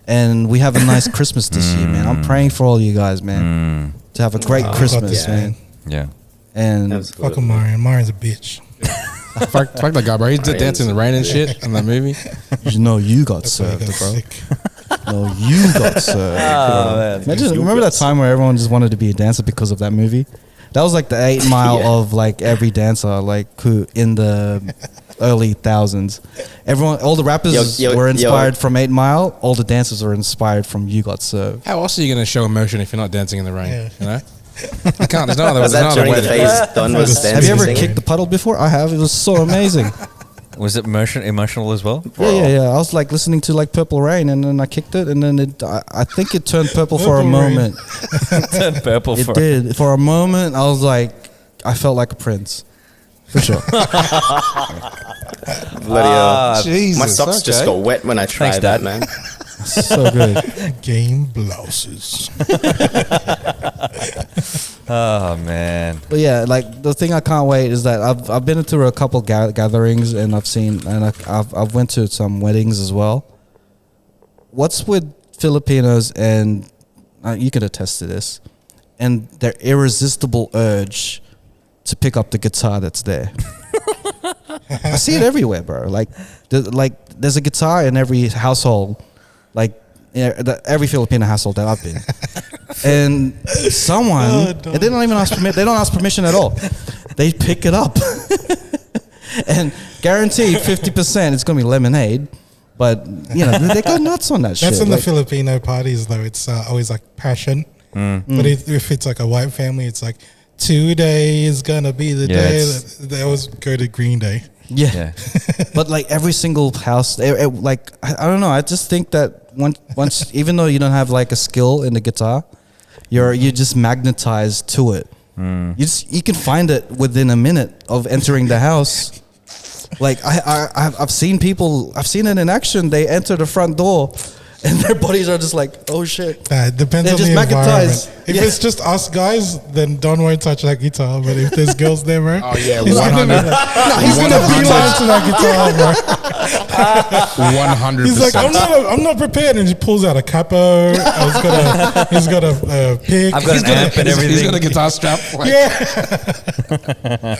And we have a nice Christmas this year, man. I'm praying for all you guys, man. To to have a great Christmas, man. Yeah. And Fuck with Marion. Marion's a bitch. Fuck that guy, bro. He's just dancing in the rain and shit in that movie. you know you got served, bro. No, you got served. Remember that time where everyone just wanted to be a dancer because of that movie? That was like the 8 Mile of like every dancer, like who in the early thousands. Everyone, all the rappers were inspired from 8 Mile. All the dancers are inspired from You Got Served. How else are you going to show emotion if you're not dancing in the rain? You know, you can't. There's no other. Was that during the phase Don was dancing? Have you ever kicked the puddle before? I have. It was so amazing. Was it emotional as well? Yeah. I was like listening to like Purple Rain, and then I kicked it, and then I think it turned purple for a moment. Turned purple. It did for a moment. I was like, I felt like a prince, for sure. Jesus, my socks just got wet when I tried that, man. So good. Game blouses. Oh man. But yeah, like the thing I can't wait is that I've been to a couple gatherings, and I've went to some weddings as well. What's with Filipinos, and you could attest to this, and their irresistible urge to pick up the guitar that's there. I see it everywhere, bro. Like there's a guitar in every household. Like every Filipino household that I've been, and someone and they don't even ask permission. They don't ask permission at all. They pick it up, and guaranteed 50% it's gonna be lemonade. But you know they go nuts on that shit. That's in the Filipino parties though. It's always like passion. But if it's like a white family, it's like today is gonna be the day that they always go to Green Day. Yeah. But like every single house, like I don't know. I just think that once, even though you don't have like a skill in the guitar, you're just magnetized to it. You can find it within a minute of entering the house. Like I've seen people, I've seen it in action. They enter the front door, and their bodies are just like, oh shit. It depends They're on just the magnetized. environment. If it's just us guys, then Don won't touch that guitar. But if there's girls there, bro, Oh yeah, he's gonna beeline to that guitar, bro. 100%. He's like, I'm not prepared, and he pulls out a capo. He's got a pick. I've got an amp and everything. He's got a guitar strap. Like,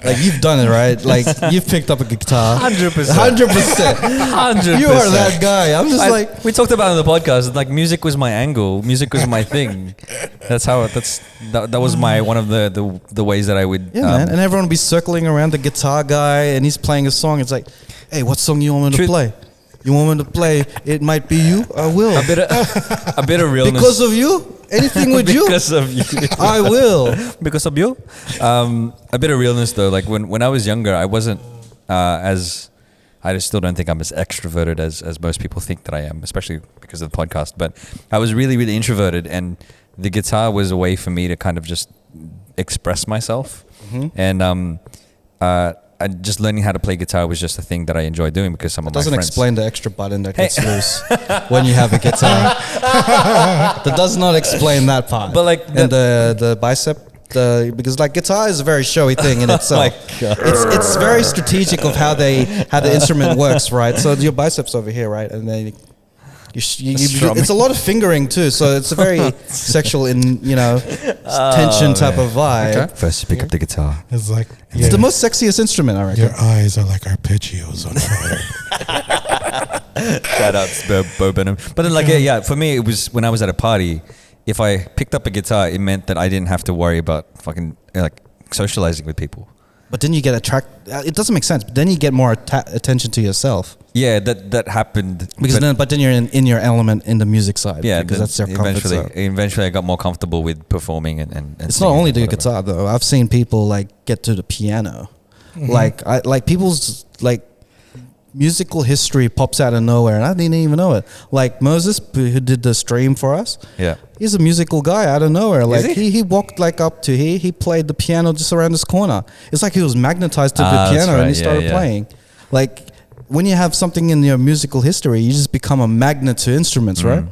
Like you've done it, right? Like you've picked up a guitar. 100%. 100%. You are that guy. I'm just like, we talked about it on the podcast. Like music was my angle. Music was my thing. That was my one of the ways that I would. yeah, man. And everyone would be circling around the guitar guy, and he's playing a song. It's like, hey, what song you want me to play? You want me to play It Might Be You? I will. a bit of realness. Because of you? Anything with you? Because of you. I will. Because of you. A bit of realness though. Like when I was younger, I wasn't I still don't think I'm as extroverted as most people think that I am, especially because of the podcast. But I was really, really introverted, and the guitar was a way for me to kind of just express myself. And just learning how to play guitar was just a thing that I enjoy doing because some of my friends. Doesn't explain the extra button that gets loose when you have a guitar. That does not explain that part. But like and the bicep. Because like guitar is a very showy thing in itself. It's very strategic of how the instrument works, right? So your biceps over here, right, and then it's a lot of fingering too. So it's a very sexual tension type of vibe. Okay. First, you pick up the guitar. It's like It's the most sexiest instrument, I reckon. your eyes are like arpeggios on fire. Shout out to Bo Benham. But then for me it was when I was at a party. If I picked up a guitar, it meant that I didn't have to worry about fucking socializing with people. But then you get attracted. It doesn't make sense. But then you get more attention to yourself. Yeah, that happened. Because then you're in your element in the music side. Yeah, because that's your comfort zone. Eventually, I got more comfortable with performing and it's not only the guitar though. I've seen people like get to the piano, like people's like musical history pops out of nowhere, and I didn't even know it. Like Moses, who did the stream for us. Yeah, he's a musical guy out of nowhere. Like Is he? he walked like up to here. He played the piano just around this corner. It's like he was magnetized to the that's piano, right. and he started playing. Like when you have something in your musical history, you just become a magnet to instruments, right?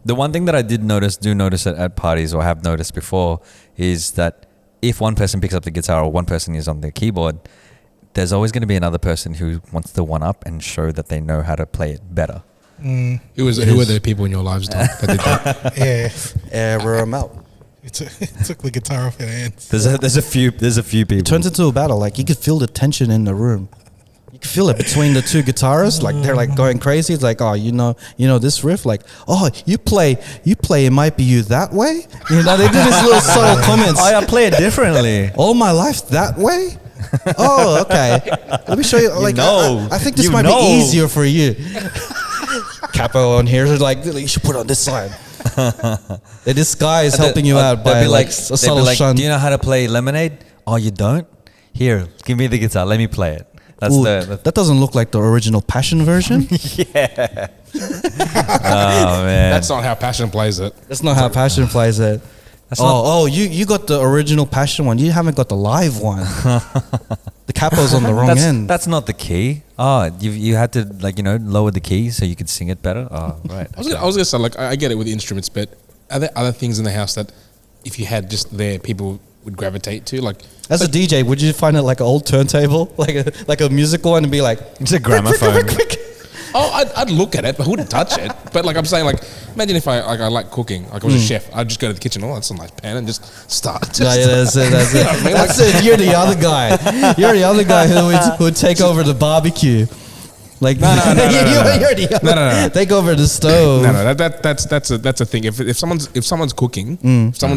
The one thing that I do notice at parties, or have noticed before, is that if one person picks up the guitar or one person is on the keyboard, there's always going to be another person who wants to one up and show that they know how to play it better. Who were the people in your lives that did that? Yeah. Air them out. It took the guitar off your hands. There's a few people. It turns into a battle. Like you could feel the tension in the room. You can feel it between the two guitarists. Like they're like going crazy. It's like, oh, you know this riff. Like, oh, you play. It might be you that way. You know, they do these little subtle comments. I play it differently. All my life that way. Oh, okay. Let me show you. Like, I think this might be easier for you. Capo on here is like, you should put it on this side. This guy is helping you out by like a subtle shunt. Do you know how to play Lemonade? Oh, you don't? Here, give me the guitar. Let me play it. Ooh, that doesn't look like the original Passion version. Yeah. Oh man, that's not how Passion plays it. That's not how Passion plays it. You got the original Passion one. You haven't got the live one. The capo's on the wrong end. That's not the key. Oh, you had to lower the key so you could sing it better. Oh, right. I was gonna say like I get it with the instruments, but are there other things in the house that if you had just there, people would gravitate to? Like as a DJ, would you find it like an old turntable, like a musical one, and be like, it's a gramophone? Oh, I'd look at it, but I wouldn't touch it. But like I'm saying, like imagine if I like cooking, like I was a chef, I'd just go to the kitchen. Oh, that's a nice pan, and just start. That's it. That's it. You know what I mean? That's it. You're the other guy. You're the other guy who would take over the barbecue. Like no. Take over the stove. No, that's a thing. If someone's cooking,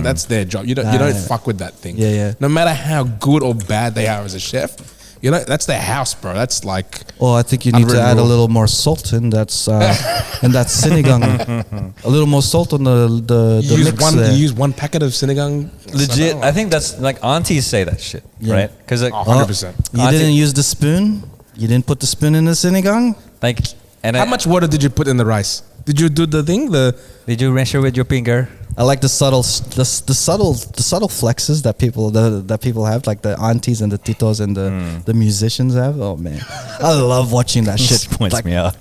that's their job. You don't fuck with that thing. Yeah. No matter how good or bad they are as a chef, that's their house, bro. That's like. Oh, I think you need to add a little more salt in that sinigang. A little more salt on the mix. You use one packet of sinigang. Legit, I think that's like aunties say that shit, right? Because 100%. You didn't use the spoon. You didn't put the spoon in the sinigang? How much water did you put in the rice? Did you do the thing? Did you measure with your finger? I like the subtle flexes that people have, like the aunties and the titos and the musicians have. Oh man, I love watching that shit. Points me out.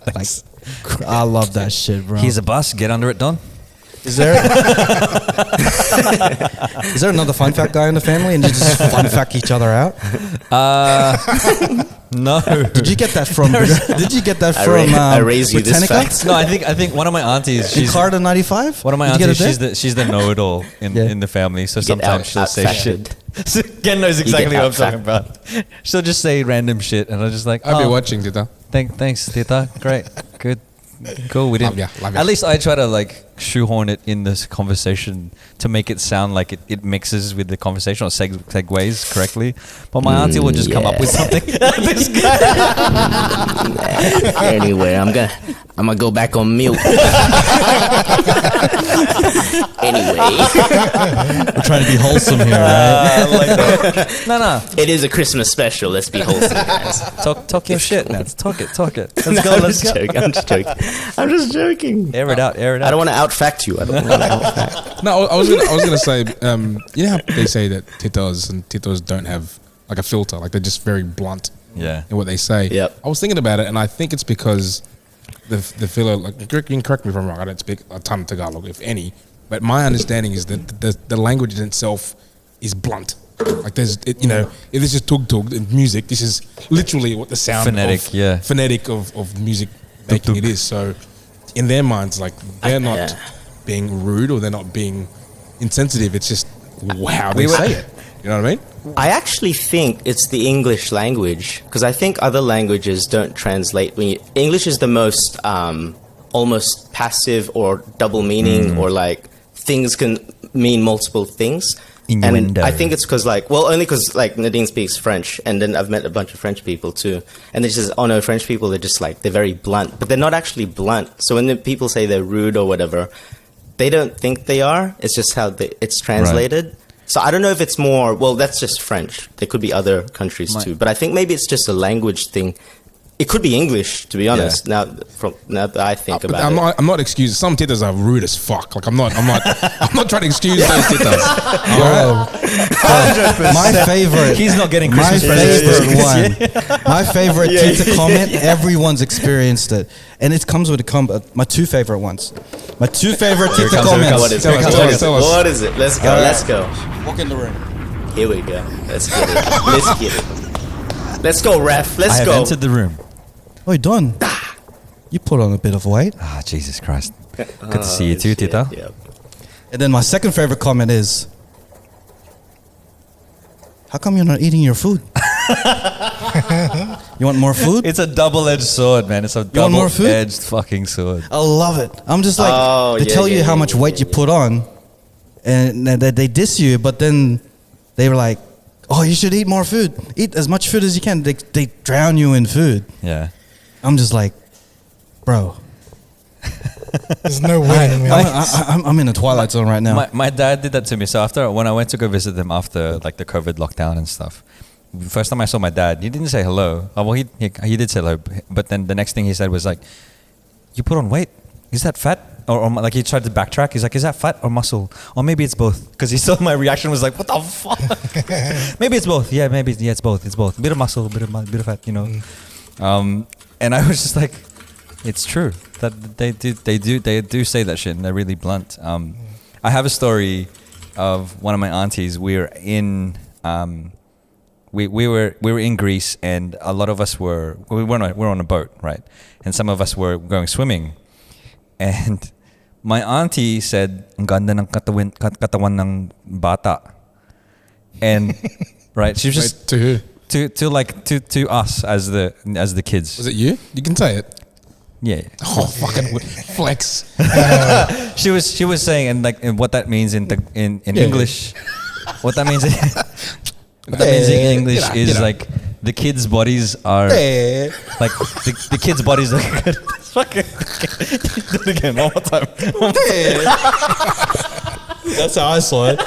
I love that shit, bro. Here's a bus. Get under it, Don. Is there another fun fact guy in the family, and you just fun fact each other out? No. Did you get that from? I raise you this fact. No, I think one of my aunties. She's Carter 95. One of my aunties. She's the know-it-all in the family. So sometimes she'll say shit. Ken knows exactly what I'm talking about. She'll just say random shit, and I'm just like, I'll be watching, Tita. Thanks, Tita. Great, good. Cool, we didn't. Love ya. At least I try to like shoehorn it in this conversation to make it sound like it mixes with the conversation or segues correctly. But my auntie will just come up with something. This guy. Anyway, I'm gonna go back on mute. Anyway, we're trying to be wholesome here, right? Like that. No. It is a Christmas special. Let's be wholesome, guys. Talk your shit, man. Talk it. Let's go. I'm just joking. Air it out. I don't want to outfact you. I don't want to outfact. No, I was gonna say, you know how they say that titos don't have like a filter, like they're just very blunt. Yeah. In what they say. Yep. I was thinking about it, and I think it's because the filler. Like, you can correct me if I'm wrong. I don't speak a ton of Tagalog, if any, but my understanding is that the language in itself is blunt. Like if this is tug in music, this is literally what the sound phonetic of music making it is. So in their minds, like they're not being rude or they're not being insensitive. It's just how they say it. You know what I mean? I actually think it's the English language, because I think other languages don't translate. English is the most almost passive or double meaning, or like things can mean multiple things. Innuendo. And I think it's because only because Nadine speaks French, and then I've met a bunch of French people too, and they says, oh no, French people, they're just they're very blunt, but they're not actually blunt. So when the people say they're rude or whatever, they don't think they are. It's just how it's translated. Right. So I don't know if it's more, that's just French. There could be other countries too, but I think maybe it's just a language thing. It could be English, to be honest. Now that I think about it, I'm not excusing. Some titas are rude as fuck. Like I'm not trying to excuse those titas. My favorite. He's not getting Christmas presents. My favorite tita comment. Everyone's experienced it, and it comes with my two favorite ones. My two favorite tita comments. What is it? Let's go. Let's go. Walk in the room. Here we go. Let's get it. Let's go, ref. Let's go. I have entered the room. Oh, Don, you put on a bit of weight. Jesus Christ. Good to see you too, Tita. Yeah. And then my second favorite comment is, how come you're not eating your food? You want more food? It's a double-edged sword, man. It's a want more food? double-edged fucking sword. I love it. I'm just like, they tell you how much weight you put on, and they diss you, but then they were like, oh, you should eat more food. Eat as much food as you can. They drown you in food. Yeah. I'm just like, bro. There's no way. I'm in a twilight zone right now. My dad did that to me. So when I went to go visit them after like the COVID lockdown and stuff, first time I saw my dad, he didn't say hello. Well, he did say hello, but then the next thing he said was like, "You put on weight. Is that fat?" Or like he tried to backtrack. He's like, "Is that fat or muscle? Or maybe it's both?" Because he saw my reaction was like, "What the fuck?" Maybe it's both. Yeah, it's both. It's both. Bit of muscle, bit of fat. You know. And I was just like, it's true that they do say that shit, and they're really blunt. I have a story of one of my aunties. We were in we were in Greece, and a lot of us were on a boat, right? And some of us were going swimming, and my auntie said, "Ang ganda ng katawan ng bata," and right, she was just to who? To us as the kids. Was it you? You can say it. Yeah. Oh, fucking flex. She was saying, and what that means in English, what that means in English is like the kids' bodies are like the kids' bodies are good. Fucking do it again one more time. That's how I saw it.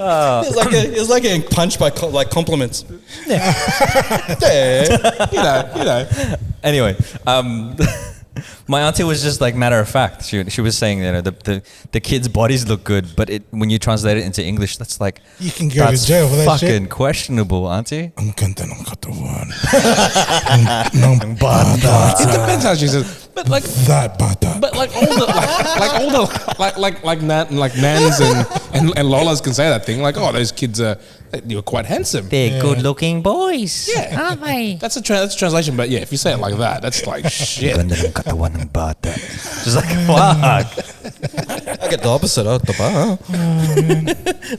It's like getting punched by compliments. You know. Anyway, my auntie was just like matter of fact. She was saying, you know, the kids' bodies look good, but when you translate it into English, that's like you can go to jail for that fucking shit. Questionable, auntie. Ang ganda ng katawan. It depends how she says. But like that bata. But like all the nans and lolas can say that thing. Like, oh, those kids you're quite handsome. They're good-looking boys. Yeah, aren't they? That's a translation. But yeah, if you say it like that, that's like shit. Just like fuck. I get the opposite.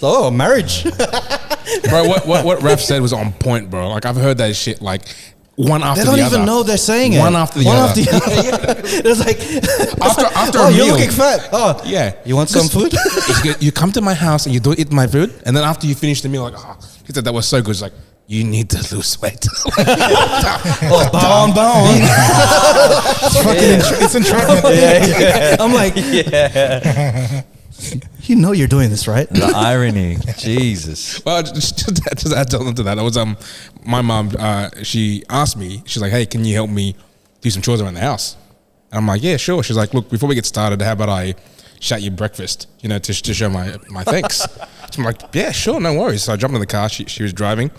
Oh, marriage. Bro, what Raph said was on point, bro. Like I've heard that shit like one after the other. They don't even know they're saying it. One after the other. It's like after oh, a you're meal. looking fat. Oh, yeah. You want some food? You come to my house and you don't eat my food, and then after you finish the meal, like, oh, he said that was so good. It's like, you need to lose weight. Bone. It's entrapment. Yeah. I'm like, you know you're doing this, right? The irony, Jesus. Well, just add on to that. I was my mom. She asked me. She's like, "Hey, can you help me do some chores around the house?" And I'm like, "Yeah, sure." She's like, "Look, before we get started, how about I shout you breakfast? You know, to show my thanks." So I'm like, "Yeah, sure, no worries." So I jumped in the car. She was driving,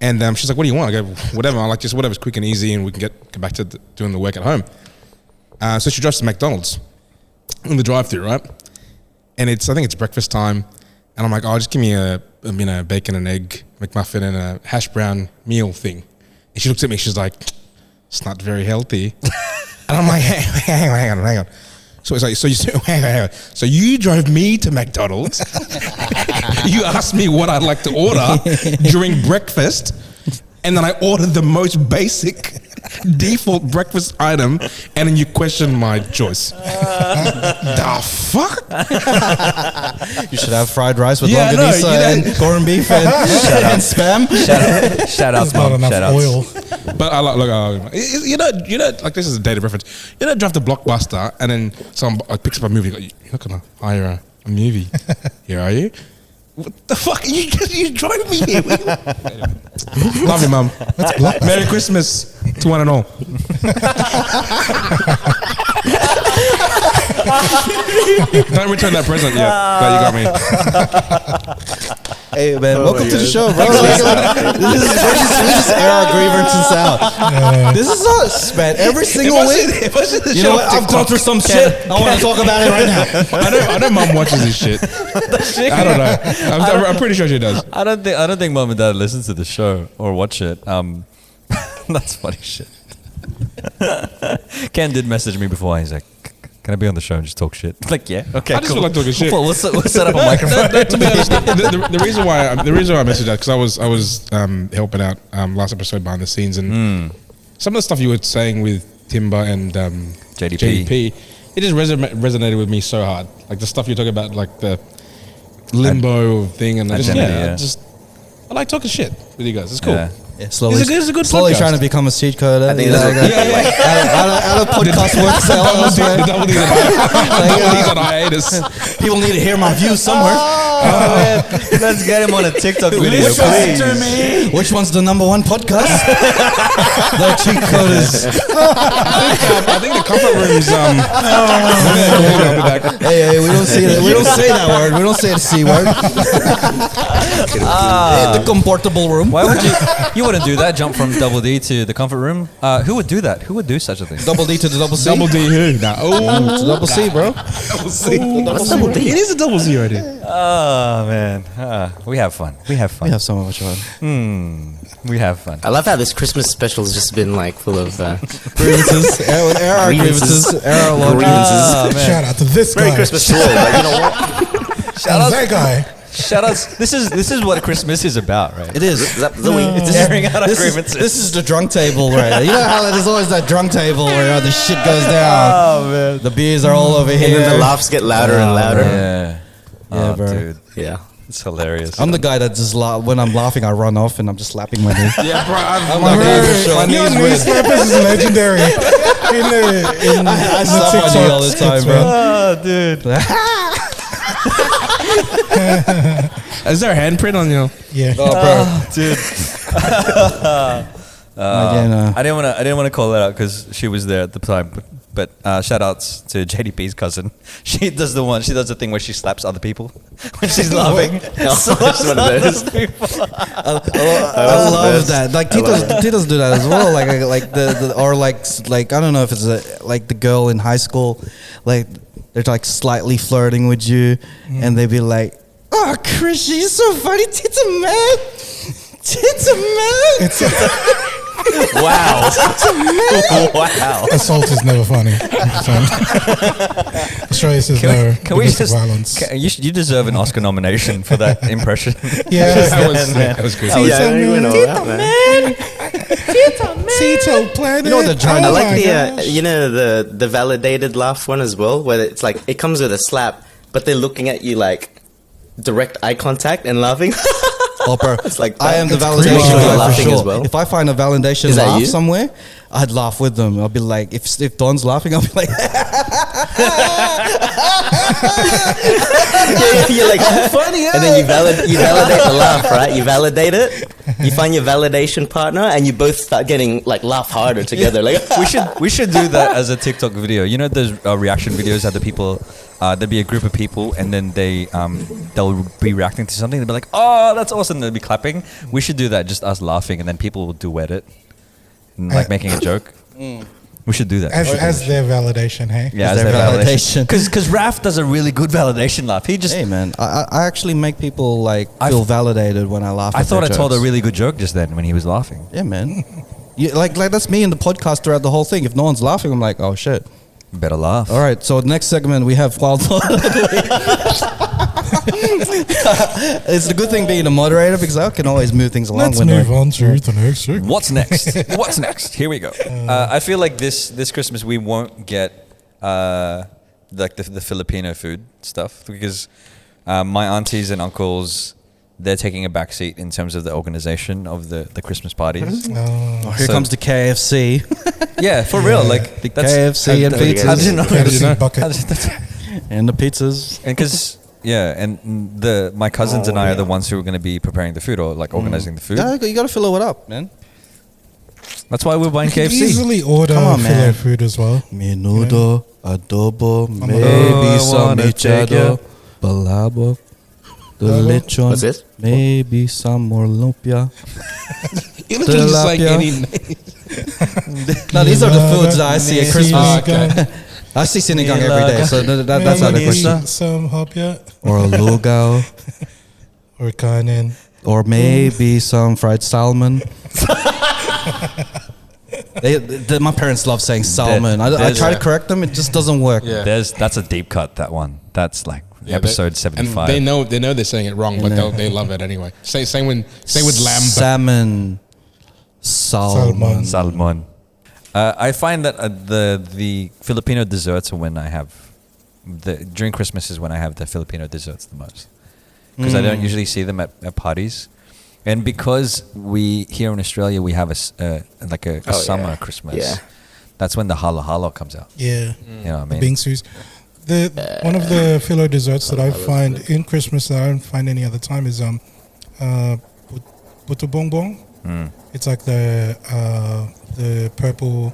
and she's like, "What do you want?" I go, "Whatever." I'm like, "Just whatever's quick and easy, and we can get back to doing the work at home." So she drives to McDonald's in the drive-thru, right? And I think it's breakfast time, and I'm like, "Oh, just give me a bacon and egg McMuffin and a hash brown meal thing." And she looks at me, she's like, "It's not very healthy." And I'm like, hang on. So it's like, hang on. So you drove me to McDonald's. You asked me what I'd like to order during breakfast, and then I ordered the most basic default breakfast item, and then you question my choice. The fuck? You should have fried rice with Yeah, longanisa and corned beef and spam. Shout out, Not mom. enough Shout out. oil. But I like, look, you know, like this is a data reference. You know, drive to Blockbuster and then someone picks up a movie. Like, you're not gonna hire a movie here, are you? What the fuck? You drove me here. Love you, mum. Merry Christmas to one and all. Don't return that present yet. That you got me. Hey man, welcome to the show, bro. We just air our grievances out. This is us, man. Every single week. You know what? I've gone through some shit. I want to talk about it right now. I know mum watches this shit. I don't know. I'm pretty sure she does. I don't think mom and dad listen to the show or watch it. That's funny shit. Ken did message me before. He's like, Can I be on the show and just talk shit? Like, yeah, okay, I just feel like talking shit. Well, we'll set up a microphone. To be honest, the reason why I messaged that, because I was helping out last episode behind the scenes, and some of the stuff you were saying with Timber and JDP, it just resonated with me so hard. Like the stuff you're talking about, like the limbo thing, and I like talking shit with you guys. It's cool. Yeah, slowly, it's a good slowly podcast. trying to become a cheatcoder. I think that's out of podcast work sales, man. Double D's on hiatus. People need to hear my views somewhere. Oh, man. Let's get him on a TikTok video, please. Which one's the number one podcast? The Cheatcoders. I think the comfort room's Hey, we don't say that. We don't say that word. We don't say the C word. The comfortable room. Why would you? You wouldn't do that. Jump from Double D to the comfort room. Who would do that? Who would do such a thing? Double D to the double C. Double D who? Nah. It's a double C, bro. Double C. Double D. It is a double C right here. Oh man, we have fun. We have fun. We have so much fun. We have fun. I love how this Christmas special has just been like full of Grievances. Air our grievances. Air our grievances. Shout out to this guy. Merry Christmas to all, but you know what? Shout out that guy. Shout outs. This is what Christmas is about, right? It is. It's airing out our grievances. This is the drunk table, right? You know how there's always that drunk table where the shit goes down. Oh man, The beers are all over here. And then the laughs get louder and louder. Yeah, Yeah, bro. dude, Yeah. it's hilarious. I'm the guy that just when I'm laughing, I run off and I'm just slapping my knee. Yeah, bro. I'm like, my Your knee's knee red. slappers is legendary. I slap my knee all the time, bro. Oh, dude. Is there a handprint on you? Yeah. Oh, bro. Dude. Again, I didn't want to call that out because she was there at the time. But shout outs to JDP's cousin. She does the thing where she slaps other people when she's laughing. It's one of those. I love that. Like Titos do that as well. Like I don't know if it's like the girl in high school, like they're like slightly flirting with you, and they be like, "Oh, Chris, you're so funny, Tita man, Tita man." Wow. Wow. Assault is never funny. Australia says no. Can we just violence? You deserve an Oscar nomination for that impression. Yeah, That was good. Yeah, you went all that, man. Tito Planet. You know what they're trying I to like the validated laugh one as well, where it's like it comes with a slap, but they're looking at you like direct eye contact and laughing. Oh, bro. It's like I am the it's validation cringe. guy for Laughing sure. as well. If I find a validation Is that laugh you? somewhere, I'd laugh with them. I'll be like, if Don's laughing, I'll be like, You're like funny, and then you validate the laugh, right? You validate it. You find your validation partner, and you both start getting like laugh harder together. Like We should do that as a TikTok video. You know, those reaction videos that the people, there'd be a group of people, and then they'll be reacting to something. They'll be like, "Oh, that's awesome!" They'll be clapping. We should do that, just us laughing, and then people will duet it, and, like making a joke. We should do that. as their validation, hey? Yeah, as as their their validation. validation. Because Raf does a really good validation laugh. He just. hey, man, I actually make people like feel validated when I laugh. I at thought I their told a jokes. really good joke just then when he was laughing. Yeah, man. Like that's me in the podcast throughout the whole thing. If no one's laughing, I'm like, oh shit. Better laugh. All right, so next segment we have Wild Thought of the Week. It's the good thing being a moderator because I can always move things along. Let's when move on to the next segment. What's next? What's next? Here we go. I feel like this Christmas we won't get like the Filipino food stuff because my aunties and uncles, they're taking a back seat in terms of the organization of the Christmas parties. Oh, here So- comes the KFC. Yeah, for real. Like The KFC and How did you pizzas. know? KFC bucket. And the pizzas. And because my cousins and I are the ones who are going to be preparing the food or like organizing the food. Yeah, you got to fill it up, man. That's why we're buying You can KFC. easily order Come on, filet man. food as well. Menudo, adobo, Oh, maybe I some wanna take mechado, balabo, the lechon, What's this? maybe some more lumpia. You look just like Tilapia. any. No, these are the foods that I see at Christmas. Okay. I see sinigang every day, so that's out of the Maybe question. some hopya Or a lugao, or kanin. or maybe some fried salmon. My parents love saying salmon. I try to correct them. It just doesn't work. Yeah. That's a deep cut. That one. That's like episode 75. And they know they're saying it wrong, but they love it anyway. Same with lamb. Salmon. Salmon. I find that the Filipino desserts are when I have during Christmas is when I have the Filipino desserts the most, because I don't usually see them at parties, and because we here in Australia we have a summer Christmas. Yeah. That's when the halo halo comes out. Yeah. You know what I mean? Bingsus. One of the filo desserts that I find in Christmas that I don't find any other time is puto bongbong. It's like the purple.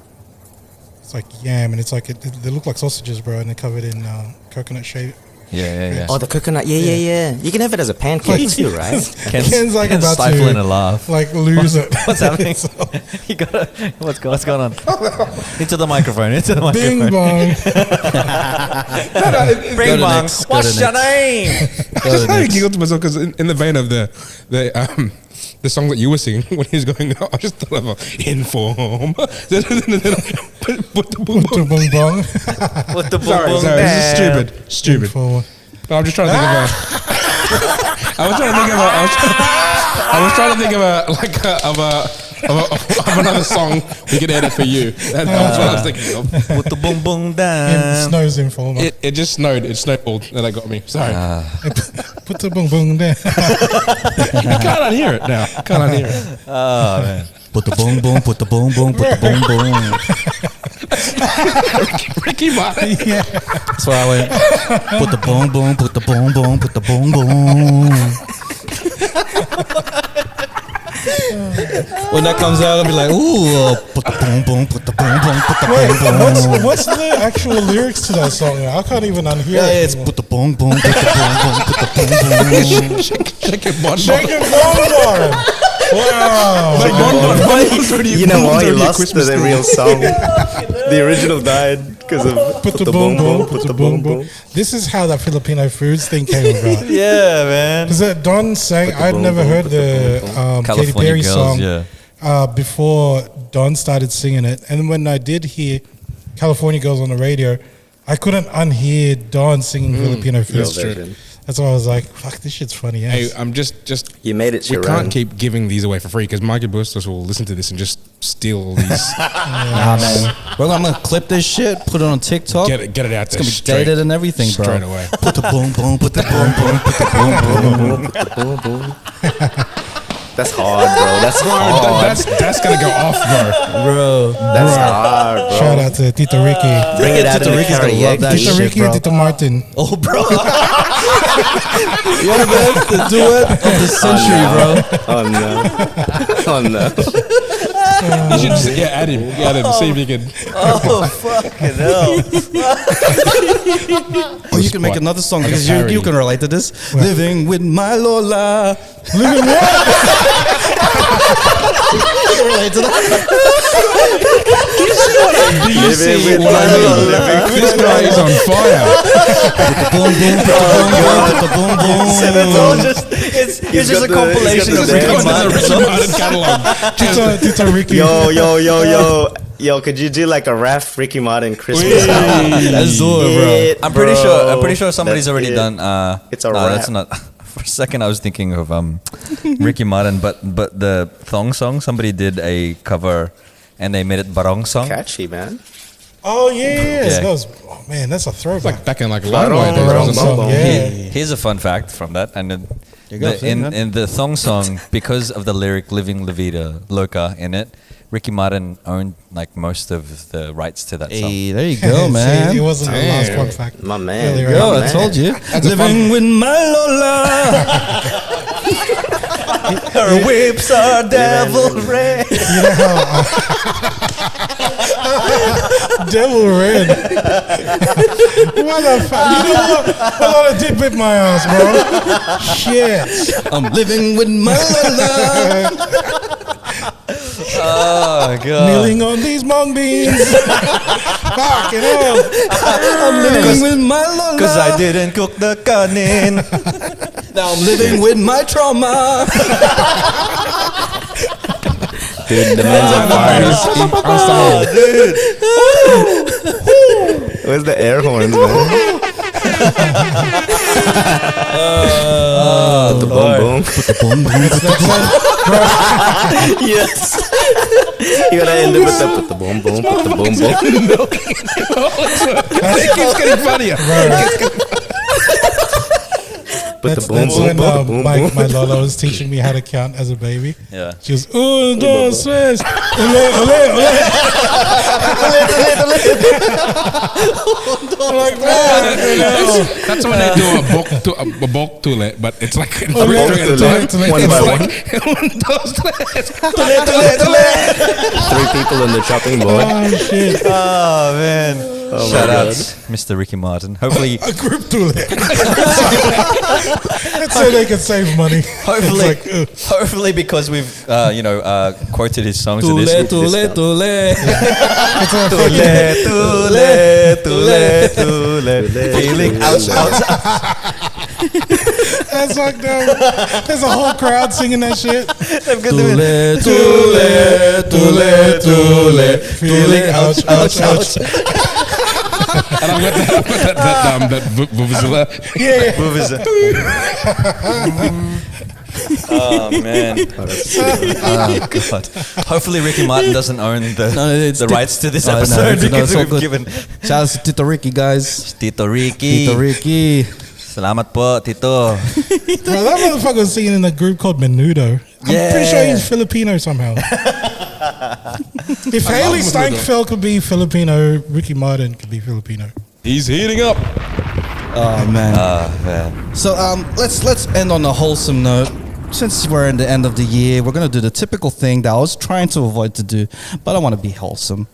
It's like yam, and it's like they look like sausages, bro, and they're covered in coconut shape. Yeah. Oh, the coconut. Yeah. You can have it as a pancake too, right? Ken's like about stifling to a laugh. like lose it. What's happening? You gotta. What's going on? Into the microphone. Bing bong. Bing bong. What's your name? I just giggled to myself because in the vein of the song that you were singing when he was going, I just thought of inform. Put the boom bong. Sorry, this is stupid. No, I'm just trying to think of I was trying to think of another song we could edit for you. That's what I was thinking of. Put the boom boom It down. snows inform. It just snowed. It snowballed, and that got me. Sorry. Put the boom boom there. You can't unhear it now. Can't unhear it. Oh man. Put the boom boom. Put the boom boom. Put the boom boom. Ricky Martin. Yeah. That's where I went. Put the boom boom. Put the boom boom. Put the boom boom. When that comes out, I'll be like, ooh, put the boom boom, put the boom boom, put the boom boom. What's the actual lyrics to that song? I can't even unhear it. It's put the boom boom, put the boom boom, put the boom boom. Shake it, bon. Shake it, bon. Wow. You know why you lost the real song? The original died because of Put the boom boom, put the boom boom. This is how that Filipino foods thing came about. Yeah, man. Because Don sang, I'd never heard the Katy California Perry Girls, song yeah. before Don started singing it. And when I did hear California Girls on the radio, I couldn't unhear Don singing Filipino foods. That's why I was like, fuck, this shit's funny. Hey, I'm just. You made it. We can't keep giving these away for free because Michael Bustos will listen to this and just steal all these. Nah, man. Well, I'm gonna clip this shit, put it on TikTok. Get it out there. It's gonna be dated and everything, bro. Straight away. Put the boom boom, put the boom boom, put the boom boom. That's hard, bro. That's hard. That's gonna go off, bro. That's hard, bro. Shout out to Tito Ricky. Bring it out Tito in the Ricky's gonna love that Tito shit, Ricky bro. and Tito Martin. Oh, bro. You wanna bet the duet of the century, bro? Oh no. You should just add him. See if you can. Oh fucking hell. Or you can make another song because you can relate to this. What? Living with my Lola. Living what? You can relate to that. Do you see what I mean? This guy is on fire. Boom boom, put the boom boom. It's all just it's just a compilation of the Ricky dance. Martin songs. Tito Ricky. Yo, could you do like a Raph Ricky Martin Christmas album? Let's do it, bro. I'm pretty sure somebody's That's already it. done. It's a no, rap. that's not. For a second, I was thinking of Ricky Martin, but the thong song. Somebody did a cover, and they made it barong song. Catchy, man. Oh, yeah. Yeah. That was, oh, man, that's a throwback. Like back in like a long way. Barong, There was a barong, song. Yeah. Here's a fun fact from that, and go, in the thong song, because of the lyric "Living La Vida Loca" in it, Ricky Martin owned like most of the rights to that song. Hey, there you go, See, man. it wasn't the last Damn. fun fact. My man. Really, my Yo, I man. told you. Living with my Lola. Her whips are devil red. You know how Devil Red. What the fuck? You know what? Hold on, I did whip my ass, bro. Shit. I'm living with my Lola. Oh god! Kneeling on these mung beans. Fuck it up. I'm living with my Lola. Cause I didn't cook the kanin. Now I'm living with my trauma. Dude, the man's on fire. Where's the air horns, man? Put the boom boom. Put the boom boom. Yes. You gotta end it with the put the boom boom. Put the boom boom. It keeps getting funnier. Put the That's boom boom. when Put the boom boom. my Lola was teaching me how to count as a baby. Yeah. She was, un, dos, tres, ole, ole, ole. I'm like, man, That's when they do a bulk tule, but it's like in Ole, three ole, at a ole, time. ole. One It's by like one. 3 people in the chopping board. Oh, shit. Oh man! Oh Shout my out, God. Mr. Ricky Martin. Hopefully, A group tule. That's so they can save money. hopefully, It's like, hopefully, because we've quoted his songs to Tule, this. tule, tule. it's all fucking- Feeling ouch, ouch. That's like there's a whole crowd singing that shit. Tule, tule, tule, tule. Feeling ouch, ouch, ouch. And I've got that vuvuzela. Yeah. Oh man! Oh god! Hopefully, Ricky Martin doesn't own the rights to this episode because it's all we've good. given Shout out to Tito Ricky, guys. Tito Ricky. Tito Ricky. Salamat po, Tito. Bro, that motherfucker was singing in a group called Menudo. I'm pretty sure he's Filipino somehow. If Haley Menudo. Steinfeld could be Filipino, Ricky Martin could be Filipino. He's heating up. Oh man. Man. So let's end on a wholesome note. Since we're in the end of the year, we're gonna do the typical thing that I was trying to avoid to do, but I want to be wholesome.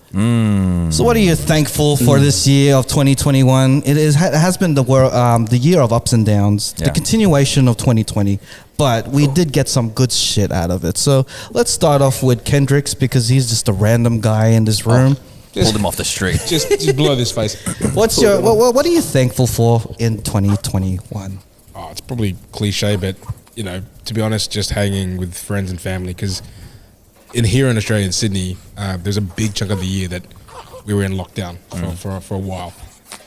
So, what are you thankful for this year of 2021? It has been the year of ups and downs, the Yeah. continuation of 2020, but we did get some good shit out of it. So let's start off with Kendrix because he's just a random guy in this room. Pulled him off the street. Just blow this face. What are you thankful for in 2021? Oh, it's probably cliche, but to be honest, just hanging with friends and family. Because here in Australia, in Sydney, there's a big chunk of the year that we were in lockdown for a while.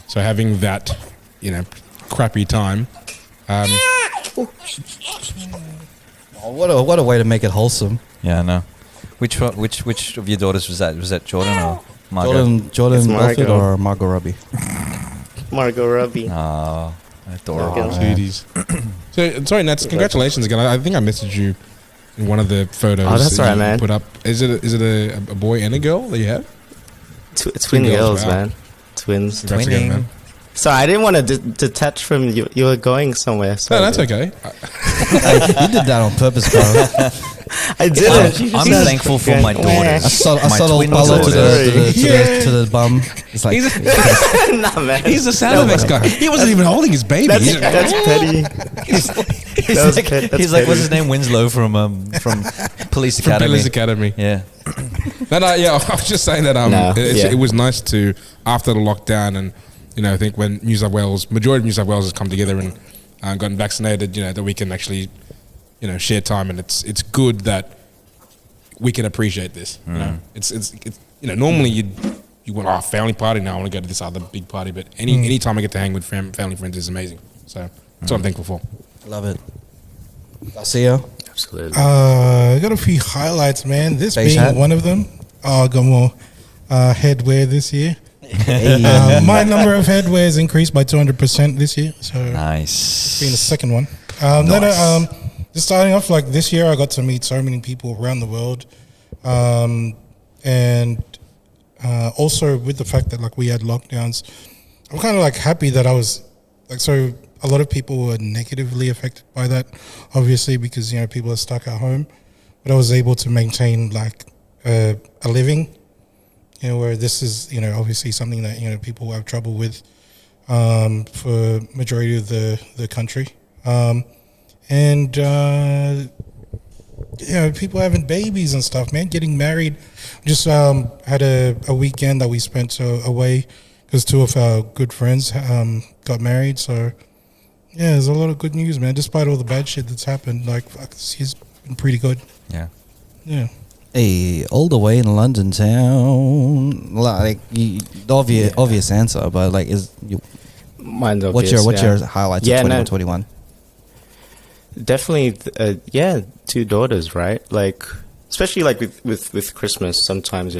So having that, crappy time. What a way to make it wholesome. Yeah, I know. Which of your daughters was that? Was that Jordan or Margot? Jordan It's Belfort Margot. or Margot Robbie? Margot Robbie. Oh, adorable. Margot. Sweeties. So sorry, Nats. Congratulations again. I think I messaged you in one of the photos. Oh, that's that right, you man. Put up. Is it a boy and a girl that you have? Twin girls, girls, wow. man. Twins. Congrats again, man. Sorry, I didn't want to detach from you. You were going somewhere. No, Sorry, that's dude. okay. You did that on purpose, bro. I didn't. I'm thankful for my daughters. I saw My old twin Paulo to daughters. the bum. It's like Nah, man. He's a sound effects guy. He wasn't even holding his baby. That's petty. He's That was like, pet- that's he's like, what's petty. his name? Winslow from Police From Academy. Police Academy. Yeah. No, yeah. I was just saying that No, yeah. it was nice to after the lockdown and I think when majority of New South Wales has come together and gotten vaccinated, that we can actually share time, and it's good that we can appreciate this. It's normally you want a family party. Now I want to go to this other big party, but any time I get to hang with family friends is amazing. So that's what I'm thankful for. love it. Garcia. Absolutely. I got a few highlights, man. This Face being hat. one of them. I got more headwear this year. My number of headwears increased by 200% this year. So Nice. being the second one. Just starting off, like this year, I got to meet so many people around the world, and also with the fact that like we had lockdowns, I'm kind of like happy that I was like so. A lot of people were negatively affected by that, obviously, because people are stuck at home. But I was able to maintain like a living, where this is obviously something that people have trouble with for majority of the country. And people having babies and stuff, man, getting married. Just had a weekend that we spent away because two of our good friends got married. So yeah, there's a lot of good news, man. Despite all the bad shit that's happened, like fuck, he's been pretty good. Yeah. Yeah. Hey, all the way in London town. Like the obvious answer, but like Mine's what's obvious, your highlights of 2021? Definitely, 2 daughters, right? Like, especially like with Christmas, sometimes,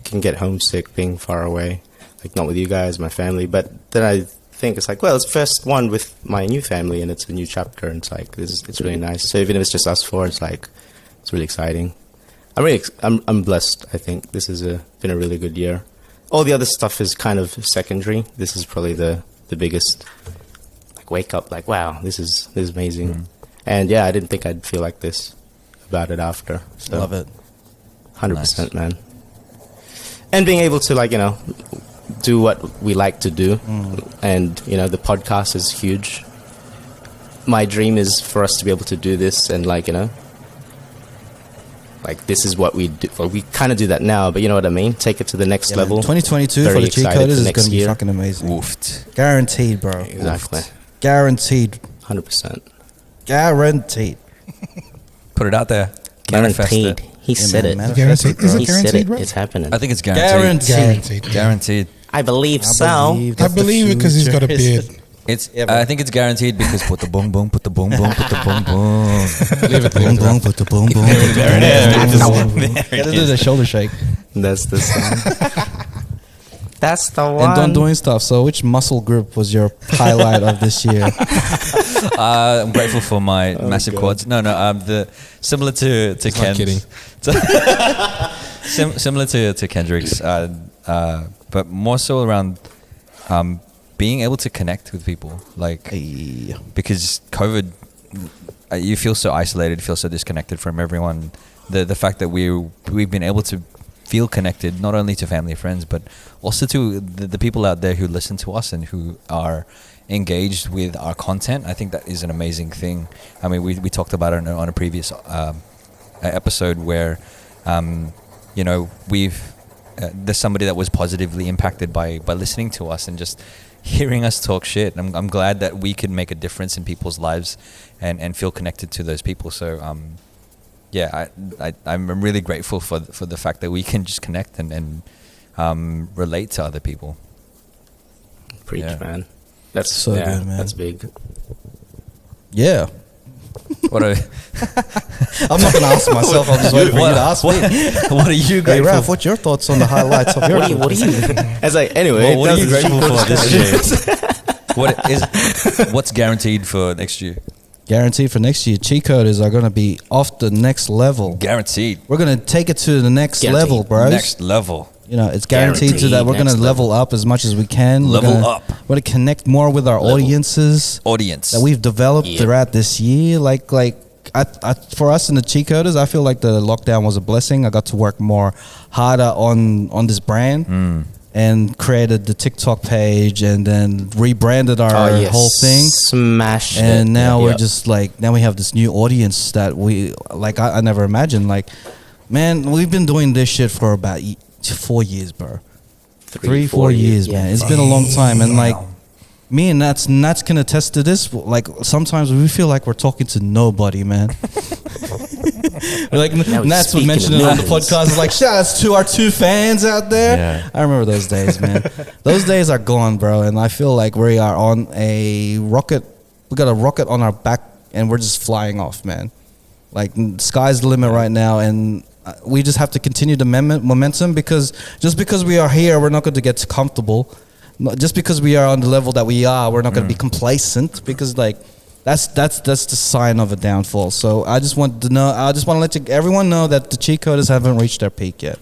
can get homesick being far away, like not with you guys, my family. But then I think it's like, well, it's first one with my new family, and it's a new chapter, and it's like it's really nice. So even if it's just us 4, it's like it's really exciting. I'm blessed. I think this has been a really good year. All the other stuff is kind of secondary. This is probably the biggest like wake up. Like, wow, this is amazing. And yeah, I didn't think I'd feel like this about it after. So, Love it. 100%, man. And being able to like do what we like to do, and the podcast is huge. My dream is for us to be able to do this and like like this is what we do. Well, we kind of do that now, but you know what I mean? Take it to the next level. 2022 Very for the excited Cheatcoders for is next going to be year. fucking amazing. Woofed. Guaranteed, bro. Exactly. Woofed. Guaranteed. 100%. Guaranteed. Put it out there. Manifest Guaranteed. it. He said it. Guaranteed. Is it He said guaranteed, it. bro? It's happening. I think it's guaranteed. Guaranteed. Guaranteed. I believe so. I believe it because he's got a beard. It's. Yeah, bro. I think it's guaranteed because put the boom boom, put the boom boom, put the boom boom. Leave it Boom, there. boom, put the boom, boom. There it is. Gotta do the shoulder shake. That's the song. That's the one. And done doing stuff. So, which muscle group was your highlight of this year? I'm grateful for my massive God. quads. No. Similar to Not Ken's. kidding. Similar to Kendrix, but more so around being able to connect with people, like because COVID, you feel so isolated, feel so disconnected from everyone. The fact that we've been able to feel connected not only to family and friends, but also to the people out there who listen to us and who are engaged with our content. I think that is an amazing thing. I mean, we talked about it on a previous episode where there's somebody that was positively impacted by listening to us and just hearing us talk shit. I'm glad that we can make a difference in people's lives and feel connected to those people. So I'm really grateful for the fact that we can just connect and relate to other people. Preach, Yeah. man. That's So good, man. That's big. Yeah. What are I'm not going to ask myself. I'll just wait for you to ask me. what are you Hey, grateful Raph, for? what's your thoughts on the highlights of your What are you? As like anyway. What are you that's- grateful for this year? What's guaranteed for next year? Guaranteed for next year, Cheatcoders are going to be off the next level. Guaranteed. We're going to take it to the next Guaranteed. level, bros. Next level. It's guaranteed to that. We're going to Next level up as much as we can. Level we're gonna, up. We're going to connect more with our audiences Audience. that we've developed Yep. throughout this year. For us in the Cheatcoders, I feel like the lockdown was a blessing. I got to work more harder on this brand and created the TikTok page and then rebranded our whole thing. Smashed it. And now Yep. we're just like, now we have this new audience that we like. I never imagined. Like, man, we've been doing this shit for about 4 years, bro. 3-4 years, yeah. man. It's been a long time, and like me and Nats can attest to this. Like sometimes we feel like we're talking to nobody, man. Like Now Nats was speaking mentioning of it on the millions. podcast. It's like, shout outs to our 2 fans out there. Yeah. I remember those days, man. Those days are gone, bro. And I feel like we are on a rocket. We got a rocket on our back, and we're just flying off, man. Like sky's the limit right now, and we just have to continue the momentum, because just because we are here, we're not going to get comfortable. Just because we are on the level that we are, we're not going to be complacent, because like that's the sign of a downfall. So I just want to let everyone know that the Cheatcoders haven't reached their peak yet.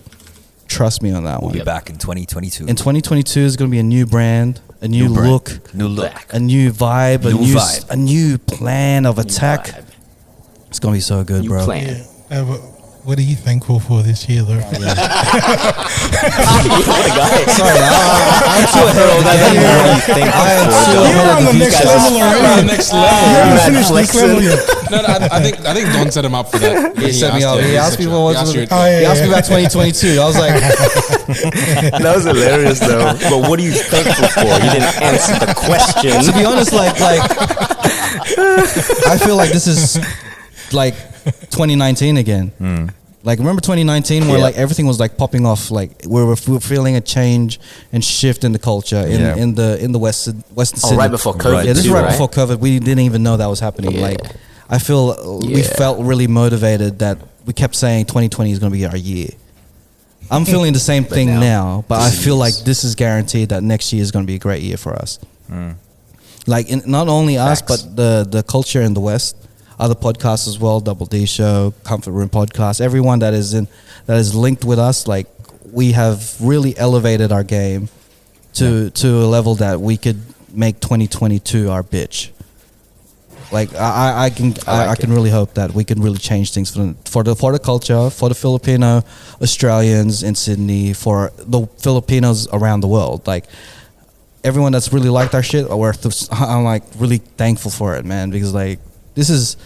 Trust me on that We'll one. be back in 2022. In 2022 is going to be a new brand, a new brand. look, New look. a new vibe, New a new plan of attack. Vibe. It's going to be so good, New bro. plan. But what are you thankful for this year, though? Sorry, I'm too ahead. I am too You're ahead on of the you next guys. level already. Next You level. haven't finished this level yet. No, I think Don set him up for that. He set me up. He asked me what was He it. asked you- He asked me about 2022. I was like, That was hilarious, though. But what are you thankful for? You didn't answer the question. to be honest, like I feel like this is like 2019 again. Like remember 2019 where Yeah. like everything was like popping off, like we were feeling a change and shift in the culture in the western Sydney. right before COVID. Yeah, this is too, right before COVID. We didn't even know that was happening. Yeah. Like I feel we Yeah. felt really motivated that we kept saying 2020 is going to be our year. I'm feeling the same thing now, but I feel like this is guaranteed that next year is going to be a great year for us. Like not only us, Facts. but the culture in the West, other podcasts as well, Double D Show, Comfort Room Podcast, everyone that is linked with us. Like we have really elevated our game to a level that we could make 2022 our bitch. Like I can really hope that we can really change things for the culture, for the Filipino Australians in Sydney, for the Filipinos around the world. Like everyone that's really liked our shit, I'm like really thankful for it, man. Because like this is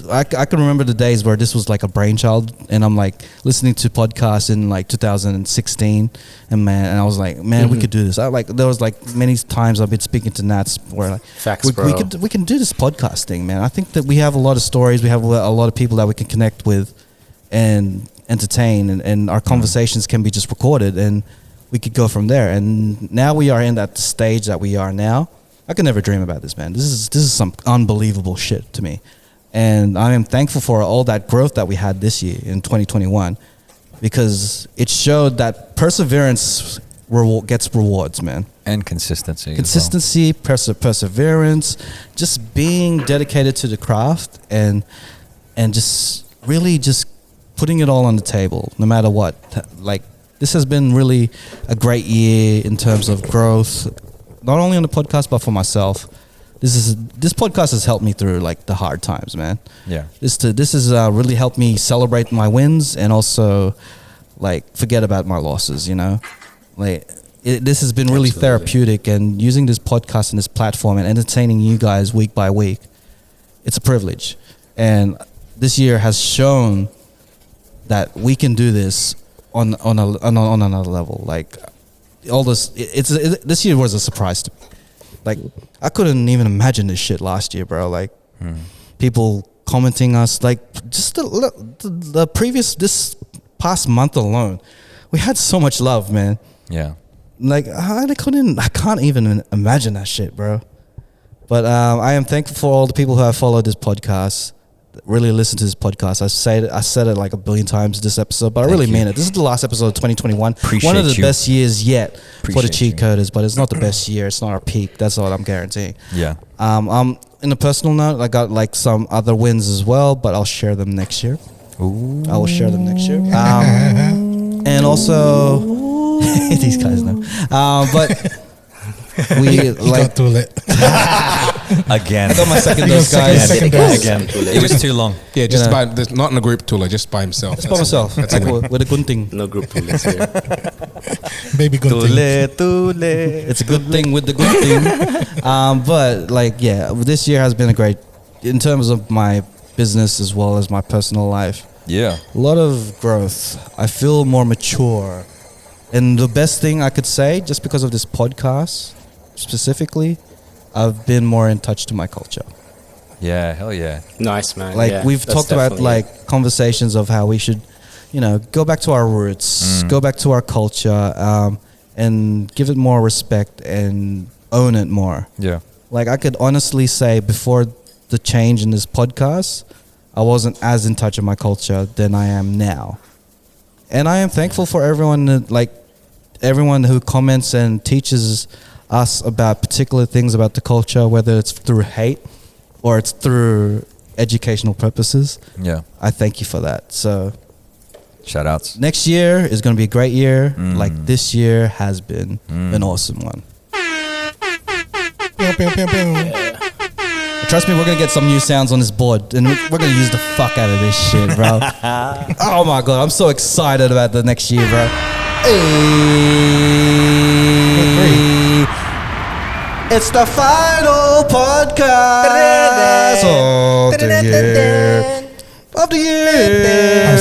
I can remember the days where this was like a brainchild, and I'm like listening to podcasts in like 2016, and I was like, man, we could do this. There was like many times I've been speaking to Nats where like Facts, bro. we can do this podcast thing, man. I think that we have a lot of stories, we have a lot of people that we can connect with and entertain, and our conversations can be just recorded, and we could go from there. And now we are in that stage that we are now. I could never dream about this, man. This is some unbelievable shit to me. And I am thankful for all that growth that we had this year in 2021, because it showed that perseverance gets rewards, man. And consistency. Consistency, perseverance, just being dedicated to the craft, and just really just putting it all on the table, no matter what. Like this has been really a great year in terms of growth, not only on the podcast but for myself. This podcast has helped me through like the hard times, man. Yeah. This has really helped me celebrate my wins and also like forget about my losses. You know, like this has been really therapeutic, and using this podcast and this platform and entertaining you guys week by week, it's a privilege. And this year has shown that we can do this on another level. Like all this, this year was a surprise to me. Like I couldn't even imagine this shit last year, bro. Like people commenting us, like just the previous, this past month alone, we had so much love, man. Yeah. Like I can't even imagine that shit, bro. But I am thankful for all the people who have followed this podcast, really listen to this podcast. I said it like a billion times this episode, but I really mean it. This is the last episode of 2021. One of the best years yet for the Cheatcoders, but it's not the best year. It's not our peak. That's all I'm guaranteeing. Yeah. In a personal note, I got like some other wins as well, but I'll share them next year. Ooh. I will share them next year. And also, these guys know. But we like too lit. Again. I got my second dose, guys. Second dose. Again. It was too long. Yeah, just not in a group tour, just by himself. Just by myself. That's like with a good thing. No group tulis here. Baby good thing. It's a good thing with the good thing. But like, yeah, this year has been a great, in terms of my business as well as my personal life. Yeah. A lot of growth. I feel more mature. And the best thing I could say, just because of this podcast specifically, I've been more in touch to my culture. Yeah, hell yeah. Nice, man. Like yeah, we've that's talked about definitely like conversations of how we should, go back to our roots, go back to our culture, and give it more respect and own it more. Yeah. Like I could honestly say before the change in this podcast, I wasn't as in touch with my culture than I am now. And I am thankful for everyone who comments and teaches us about particular things about the culture, whether it's through hate or it's through educational purposes. Yeah. I thank you for that. So Shout outs. next year is going to be a great year. Like this year has been an awesome one. Pew, pew, pew, pew. Trust me, we're going to get some new sounds on this board, and we're going to use the fuck out of this shit, bro. Oh my God, I'm so excited about the next year, bro. Hey. It's the final podcast of the year. Of the year. I'm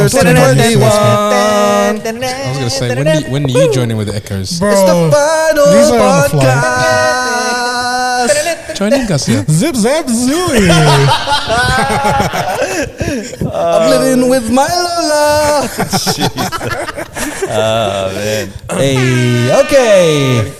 still not used to this, man. 2021. I was gonna say, when do you join in with the echoes? Bro, It's the final these are on the fly. podcast. Chonin Garcia. Zip zap zooey. I'm living with my Lola. Oh man. Hey, okay.